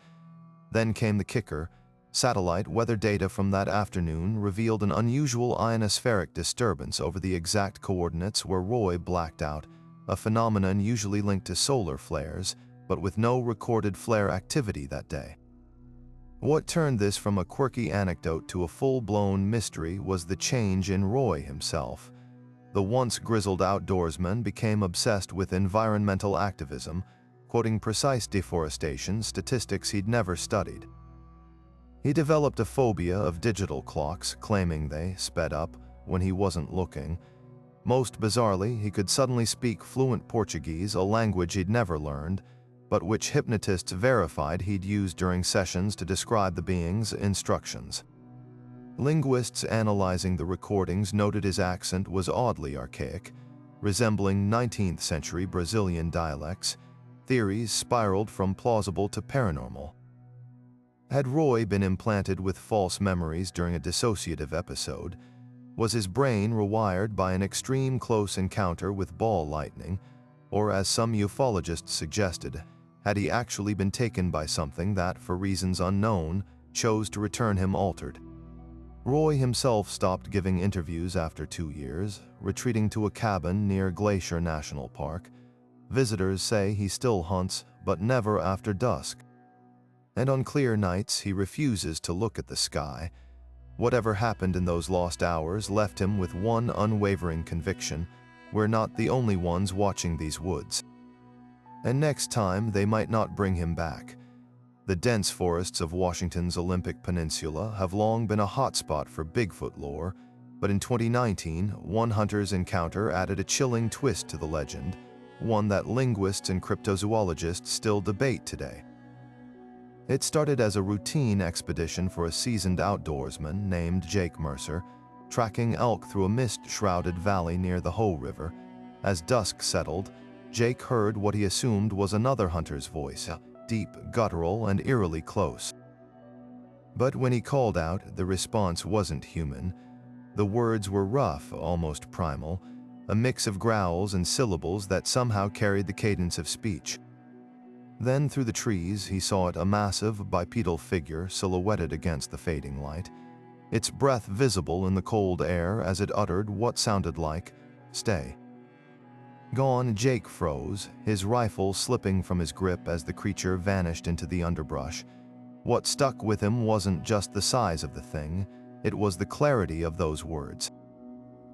Then came the kicker. Satellite weather data from that afternoon revealed an unusual ionospheric disturbance over the exact coordinates where Roy blacked out, a phenomenon usually linked to solar flares, but with no recorded flare activity that day. What turned this from a quirky anecdote to a full-blown mystery was the change in Roy himself. The once grizzled outdoorsman became obsessed with environmental activism, quoting precise deforestation statistics he'd never studied. He developed a phobia of digital clocks, claiming they sped up when he wasn't looking. Most bizarrely, he could suddenly speak fluent Portuguese, a language he'd never learned, but which hypnotists verified he'd used during sessions to describe the being's instructions. Linguists analyzing the recordings noted his accent was oddly archaic, resembling 19th century Brazilian dialects. Theories spiraled from plausible to paranormal. Had Roy been implanted with false memories during a dissociative episode? Was his brain rewired by an extreme close encounter with ball lightning? Or, as some ufologists suggested, had he actually been taken by something that, for reasons unknown, chose to return him altered? Roy himself stopped giving interviews after 2 years, retreating to a cabin near Glacier National Park. Visitors say he still hunts, but never after dusk. And on clear nights, he refuses to look at the sky. Whatever happened in those lost hours left him with one unwavering conviction: we're not the only ones watching these woods. And next time, they might not bring him back. The dense forests of Washington's Olympic Peninsula have long been a hotspot for Bigfoot lore, but in 2019, one hunter's encounter added a chilling twist to the legend, one that linguists and cryptozoologists still debate today. It started as a routine expedition for a seasoned outdoorsman named Jake Mercer, tracking elk through a mist-shrouded valley near the Hoh River. As dusk settled, Jake heard what he assumed was another hunter's voice, deep, guttural, and eerily close. But when he called out, the response wasn't human. The words were rough, almost primal, a mix of growls and syllables that somehow carried the cadence of speech. Then, through the trees, he saw it, a massive, bipedal figure silhouetted against the fading light, its breath visible in the cold air as it uttered what sounded like, "Stay." Gone, Jake froze, his rifle slipping from his grip as the creature vanished into the underbrush. What stuck with him wasn't just the size of the thing, it was the clarity of those words.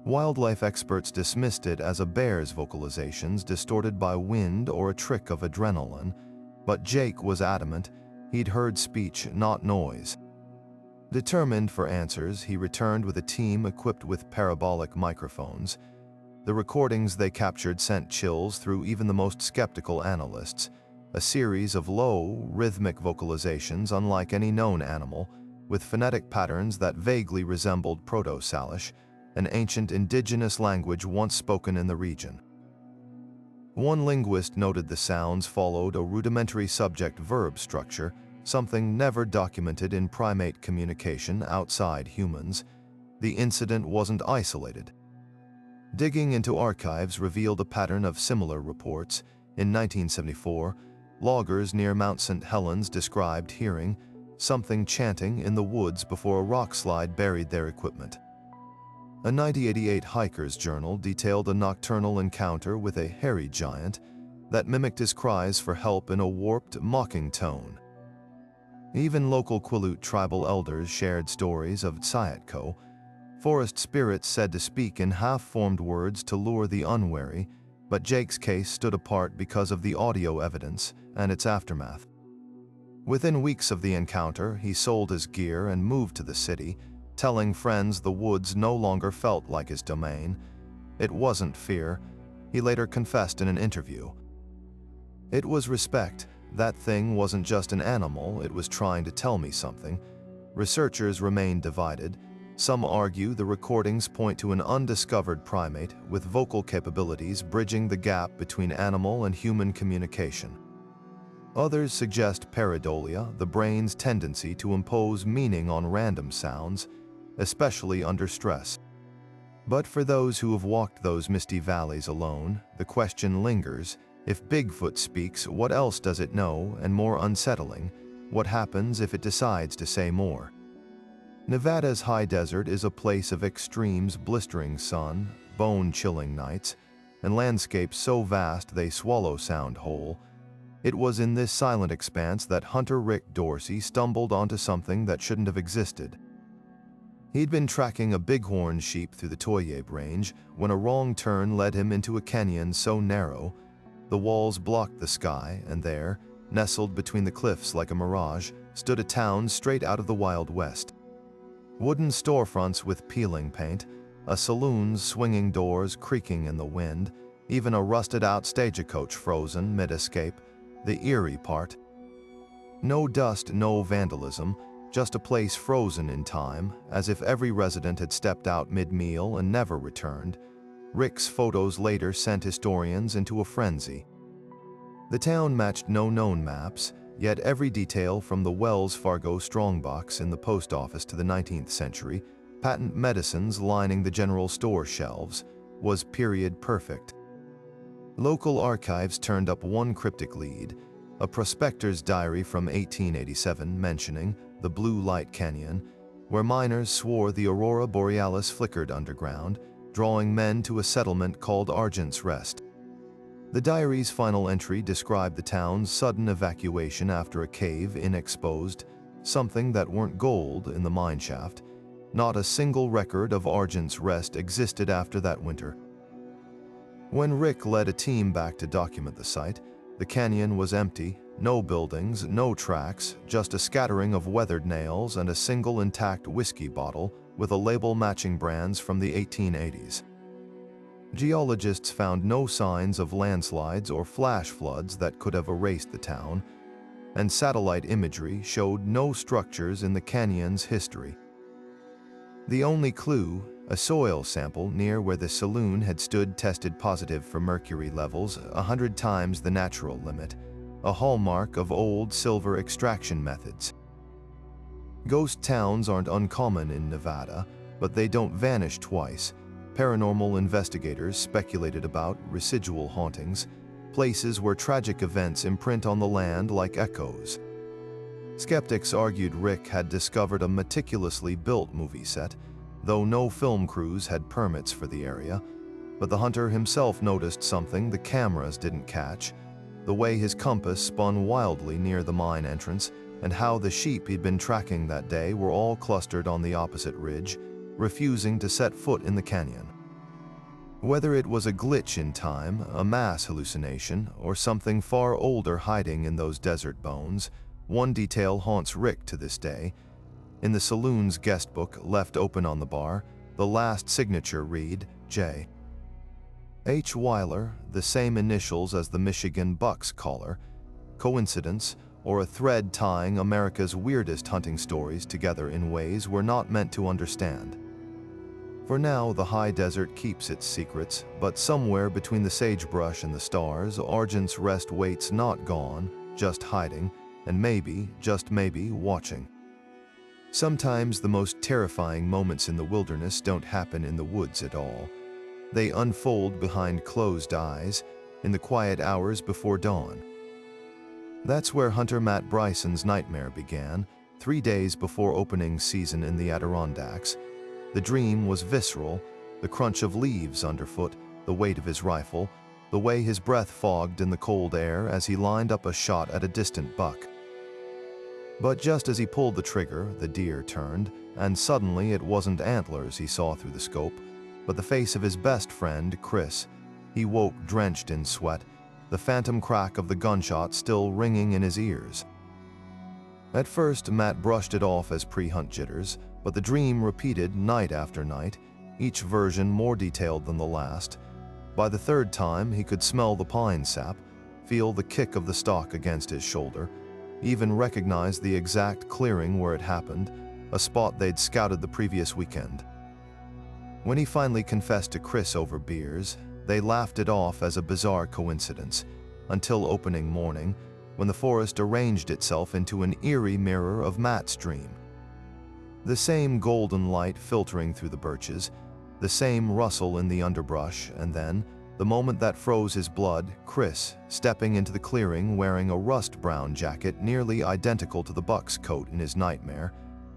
Wildlife experts dismissed it as a bear's vocalizations distorted by wind or a trick of adrenaline, but Jake was adamant he'd heard speech, not noise. Determined for answers, he returned with a team equipped with parabolic microphones. The recordings they captured sent chills through even the most skeptical analysts, a series of low, rhythmic vocalizations unlike any known animal, with phonetic patterns that vaguely resembled Proto-Salish, an ancient indigenous language once spoken in the region. One linguist noted the sounds followed a rudimentary subject-verb structure, something never documented in primate communication outside humans. The incident wasn't isolated. Digging into archives revealed a pattern of similar reports. In 1974, loggers near Mount St. Helens described hearing something chanting in the woods before a rockslide buried their equipment. A 1988 hiker's journal detailed a nocturnal encounter with a hairy giant that mimicked his cries for help in a warped, mocking tone. Even local Quileute tribal elders shared stories of Tsayatko, forest spirits said to speak in half-formed words to lure the unwary, but Jake's case stood apart because of the audio evidence and its aftermath. Within weeks of the encounter, he sold his gear and moved to the city, telling friends the woods no longer felt like his domain. It wasn't fear, he later confessed in an interview. It was respect. That thing wasn't just an animal, it was trying to tell me something. Researchers remain divided. Some argue the recordings point to an undiscovered primate with vocal capabilities bridging the gap between animal and human communication. Others suggest pareidolia, the brain's tendency to impose meaning on random sounds, especially under stress. But for those who have walked those misty valleys alone, the question lingers: if Bigfoot speaks, what else does it know? And more unsettling, what happens if it decides to say more? Nevada's high desert is a place of extremes: blistering sun, bone-chilling nights, and landscapes so vast they swallow sound whole. It was in this silent expanse that hunter Rick Dorsey stumbled onto something that shouldn't have existed. He'd been tracking a bighorn sheep through the Toyabe Range when a wrong turn led him into a canyon so narrow the walls blocked the sky, and there, nestled between the cliffs like a mirage, stood a town straight out of the Wild West. Wooden storefronts with peeling paint, a saloon's swinging doors creaking in the wind, even a rusted-out stagecoach frozen mid-escape, the eerie part. No dust, no vandalism, just a place frozen in time, as if every resident had stepped out mid-meal and never returned. Rick's photos later sent historians into a frenzy. The town matched no known maps, yet every detail from the Wells Fargo strongbox in the post office to the 19th century, patent medicines lining the general store shelves, was period perfect. Local archives turned up one cryptic lead, a prospector's diary from 1887 mentioning the Blue Light Canyon, where miners swore the aurora borealis flickered underground, drawing men to a settlement called Argent's Rest. The diary's final entry described the town's sudden evacuation after a cave-in exposed something that weren't gold in the mine shaft. Not a single record of Argent's Rest existed after that winter. When Rick led a team back to document the site, the canyon was empty, no buildings, no tracks, just a scattering of weathered nails and a single intact whiskey bottle with a label matching brands from the 1880s. Geologists found no signs of landslides or flash floods that could have erased the town, and satellite imagery showed no structures in the canyon's history. The only clue, a soil sample near where the saloon had stood, tested positive for mercury levels 100 times the natural limit, a hallmark of old silver extraction methods. Ghost towns aren't uncommon in Nevada, but they don't vanish twice. Paranormal investigators speculated about residual hauntings, places where tragic events imprint on the land like echoes. Skeptics argued Rick had discovered a meticulously built movie set, though no film crews had permits for the area, but the hunter himself noticed something the cameras didn't catch: the way his compass spun wildly near the mine entrance, and how the sheep he'd been tracking that day were all clustered on the opposite ridge, refusing to set foot in the canyon. Whether it was a glitch in time, a mass hallucination, or something far older hiding in those desert bones, one detail haunts Rick to this day. In the saloon's guest book left open on the bar, the last signature read, J. H. Weiler, the same initials as the Michigan Bucks collar. Coincidence, or a thread tying America's weirdest hunting stories together in ways we're not meant to understand? For now, the high desert keeps its secrets, but somewhere between the sagebrush and the stars, Argent's rest waits, not gone, just hiding, and maybe, just maybe, watching. Sometimes the most terrifying moments in the wilderness don't happen in the woods at all. They unfold behind closed eyes, in the quiet hours before dawn. That's where hunter Matt Bryson's nightmare began, 3 days before opening season in the Adirondacks. The dream was visceral, the crunch of leaves underfoot, the weight of his rifle, the way his breath fogged in the cold air as he lined up a shot at a distant buck. But just as he pulled the trigger, the deer turned, and suddenly it wasn't antlers he saw through the scope, but the face of his best friend, Chris. He woke drenched in sweat, the phantom crack of the gunshot still ringing in his ears. At first, Matt brushed it off as pre-hunt jitters, but the dream repeated night after night, each version more detailed than the last. By the third time, he could smell the pine sap, feel the kick of the stalk against his shoulder, even recognize the exact clearing where it happened, a spot they'd scouted the previous weekend. When he finally confessed to Chris over beers, they laughed it off as a bizarre coincidence, until opening morning, when the forest arranged itself into an eerie mirror of Matt's dream. The same golden light filtering through the birches, the same rustle in the underbrush, and then, the moment that froze his blood, Chris, stepping into the clearing wearing a rust-brown jacket nearly identical to the buck's coat in his nightmare,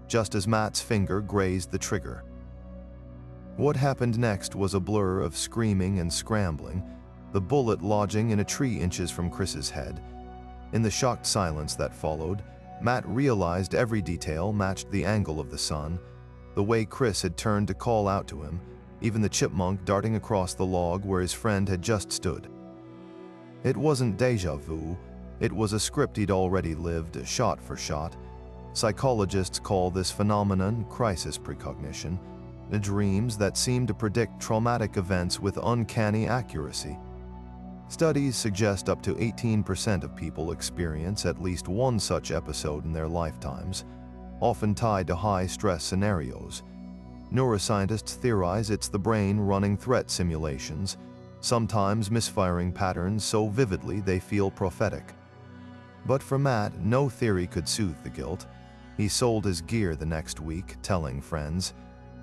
just as Matt's finger grazed the trigger. What happened next was a blur of screaming and scrambling, the bullet lodging in a tree inches from Chris's head. In the shocked silence that followed, Matt realized every detail matched the angle of the sun, the way Chris had turned to call out to him, even the chipmunk darting across the log where his friend had just stood. It wasn't déjà vu, it was a script he'd already lived, shot for shot. Psychologists call this phenomenon crisis precognition, the dreams that seem to predict traumatic events with uncanny accuracy. Studies suggest up to 18% of people experience at least one such episode in their lifetimes, often tied to high-stress scenarios. Neuroscientists theorize it's the brain running threat simulations, sometimes misfiring patterns so vividly they feel prophetic. But for Matt, no theory could soothe the guilt. He sold his gear the next week, telling friends,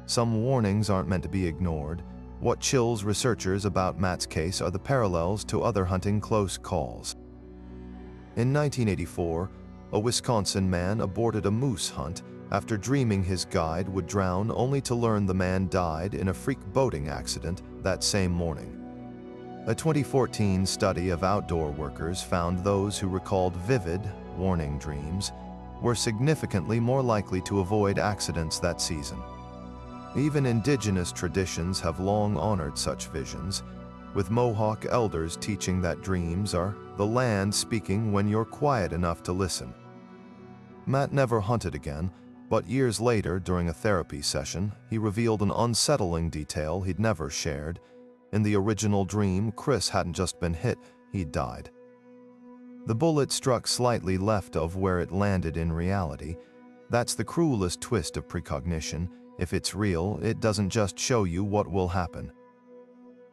"Some warnings aren't meant to be ignored." What chills researchers about Matt's case are the parallels to other hunting close calls. In 1984, a Wisconsin man aborted a moose hunt after dreaming his guide would drown, only to learn the man died in a freak boating accident that same morning. A 2014 study of outdoor workers found those who recalled vivid, warning dreams were significantly more likely to avoid accidents that season. Even indigenous traditions have long honored such visions, with Mohawk elders teaching that dreams are the land speaking when you're quiet enough to listen. Matt never hunted again, but years later, during a therapy session, he revealed an unsettling detail he'd never shared. In the original dream, Chris hadn't just been hit, he'd died. The bullet struck slightly left of where it landed in reality. That's the cruelest twist of precognition. If it's real, it doesn't just show you what will happen.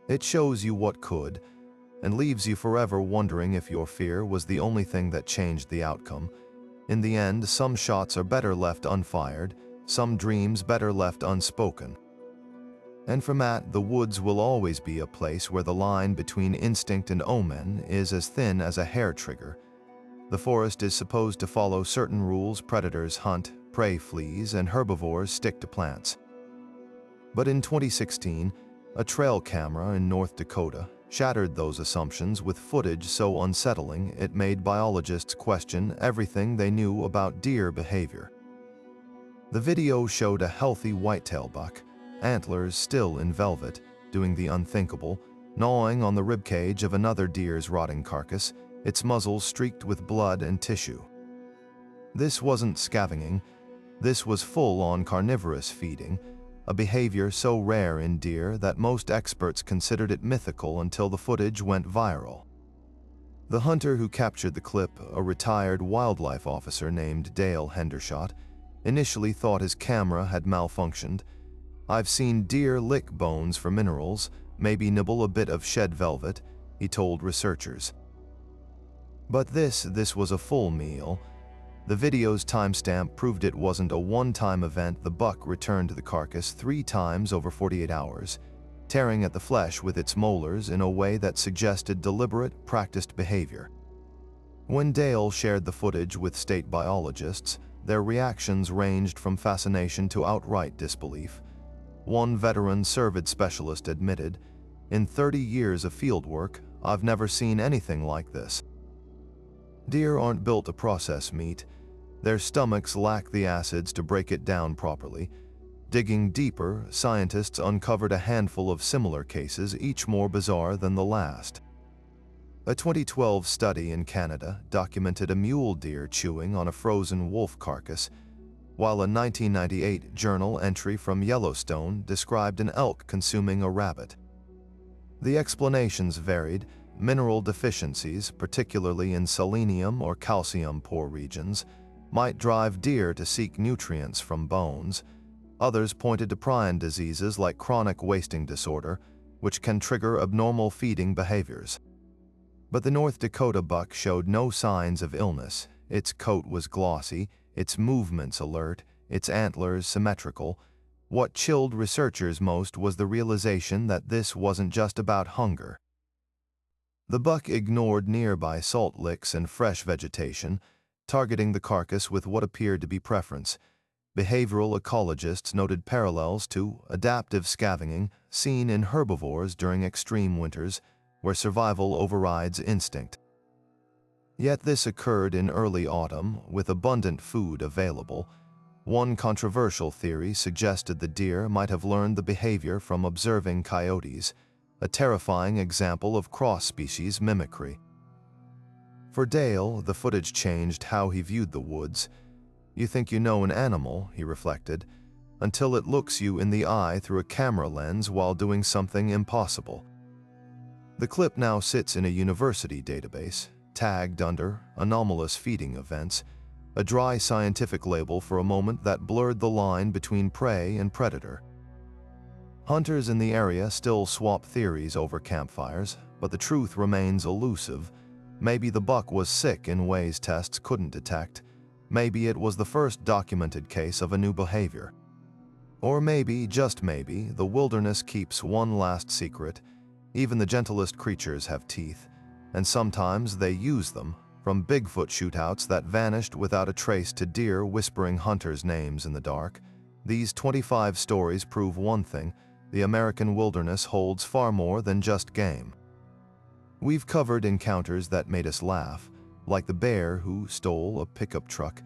It shows you what could, and leaves you forever wondering if your fear was the only thing that changed the outcome. In the end, some shots are better left unfired, some dreams better left unspoken. And for Matt, the woods will always be a place where the line between instinct and omen is as thin as a hair trigger. The forest is supposed to follow certain rules: predators hunt, prey flees, and herbivores stick to plants. But in 2016, a trail camera in North Dakota shattered those assumptions with footage so unsettling it made biologists question everything they knew about deer behavior. The video showed a healthy whitetail buck, antlers still in velvet, doing the unthinkable, gnawing on the ribcage of another deer's rotting carcass, its muzzle streaked with blood and tissue. This wasn't scavenging, this was full-on carnivorous feeding, a behavior so rare in deer that most experts considered it mythical until the footage went viral. The hunter who captured the clip, a retired wildlife officer named Dale Hendershot, initially thought his camera had malfunctioned. I've seen deer lick bones for minerals, maybe nibble a bit of shed velvet, he told researchers. But this was a full meal. The video's timestamp proved it wasn't a one-time event. The buck returned the carcass 3 times over 48 hours, tearing at the flesh with its molars in a way that suggested deliberate, practiced behavior. When Dale shared the footage with state biologists, their reactions ranged from fascination to outright disbelief. One veteran cervid specialist admitted, "In 30 years of fieldwork, I've never seen anything like this." Deer aren't built to process meat. Their stomachs lack the acids to break it down properly. Digging deeper, scientists uncovered a handful of similar cases, each more bizarre than the last. A 2012 study in Canada documented a mule deer chewing on a frozen wolf carcass, while a 1998 journal entry from Yellowstone described an elk consuming a rabbit. The explanations varied. Mineral deficiencies, particularly in selenium or calcium-poor regions, might drive deer to seek nutrients from bones. Others pointed to prion diseases like chronic wasting disorder, which can trigger abnormal feeding behaviors. But the North Dakota buck showed no signs of illness. Its coat was glossy, its movements alert, its antlers symmetrical. What chilled researchers most was the realization that this wasn't just about hunger. The buck ignored nearby salt licks and fresh vegetation, targeting the carcass with what appeared to be preference. Behavioral ecologists noted parallels to adaptive scavenging seen in herbivores during extreme winters, where survival overrides instinct. Yet this occurred in early autumn, with abundant food available. One controversial theory suggested the deer might have learned the behavior from observing coyotes, a terrifying example of cross-species mimicry. For Dale, the footage changed how he viewed the woods. "You think you know an animal," he reflected, "until it looks you in the eye through a camera lens while doing something impossible." The clip now sits in a university database, tagged under anomalous feeding events, a dry scientific label for a moment that blurred the line between prey and predator. Hunters in the area still swap theories over campfires, but the truth remains elusive. Maybe the buck was sick in ways tests couldn't detect. Maybe it was the first documented case of a new behavior. Or maybe, just maybe, the wilderness keeps one last secret. Even the gentlest creatures have teeth, and sometimes they use them, from Bigfoot shootouts that vanished without a trace to deer whispering hunters' names in the dark. These 25 stories prove one thing: the American wilderness holds far more than just game. We've covered encounters that made us laugh, like the bear who stole a pickup truck,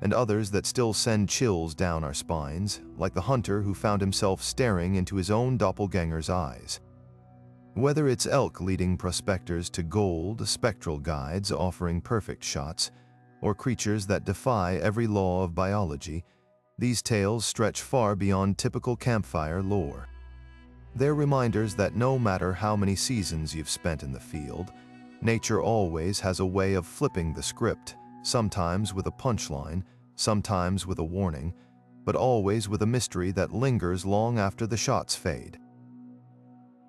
and others that still send chills down our spines, like the hunter who found himself staring into his own doppelganger's eyes. Whether it's elk leading prospectors to gold, spectral guides offering perfect shots, or creatures that defy every law of biology, these tales stretch far beyond typical campfire lore. They're reminders that no matter how many seasons you've spent in the field, nature always has a way of flipping the script, sometimes with a punchline, sometimes with a warning, but always with a mystery that lingers long after the shots fade.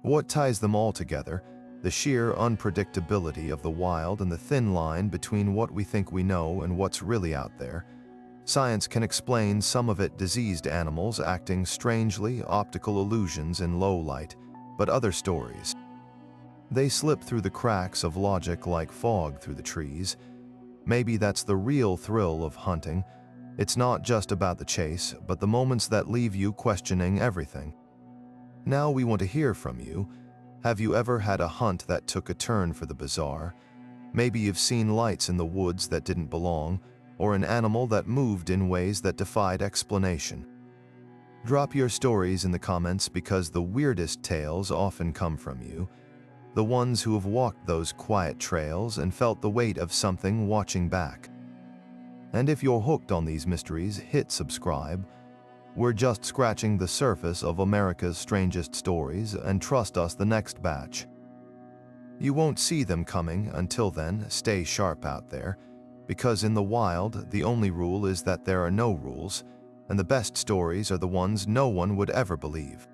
What ties them all together? The sheer unpredictability of the wild and the thin line between what we think we know and what's really out there. Science can explain some of it: diseased animals acting strangely, optical illusions in low light, but other stories, they slip through the cracks of logic like fog through the trees. Maybe that's the real thrill of hunting. It's not just about the chase, but the moments that leave you questioning everything. Now we want to hear from you. Have you ever had a hunt that took a turn for the bizarre? Maybe you've seen lights in the woods that didn't belong, or an animal that moved in ways that defied explanation. Drop your stories in the comments, because the weirdest tales often come from you, the ones who have walked those quiet trails and felt the weight of something watching back. And if you're hooked on these mysteries, hit subscribe. We're just scratching the surface of America's strangest stories, and trust us, the next batch. You won't see them coming. Until then, stay sharp out there, because in the wild, the only rule is that there are no rules, and the best stories are the ones no one would ever believe.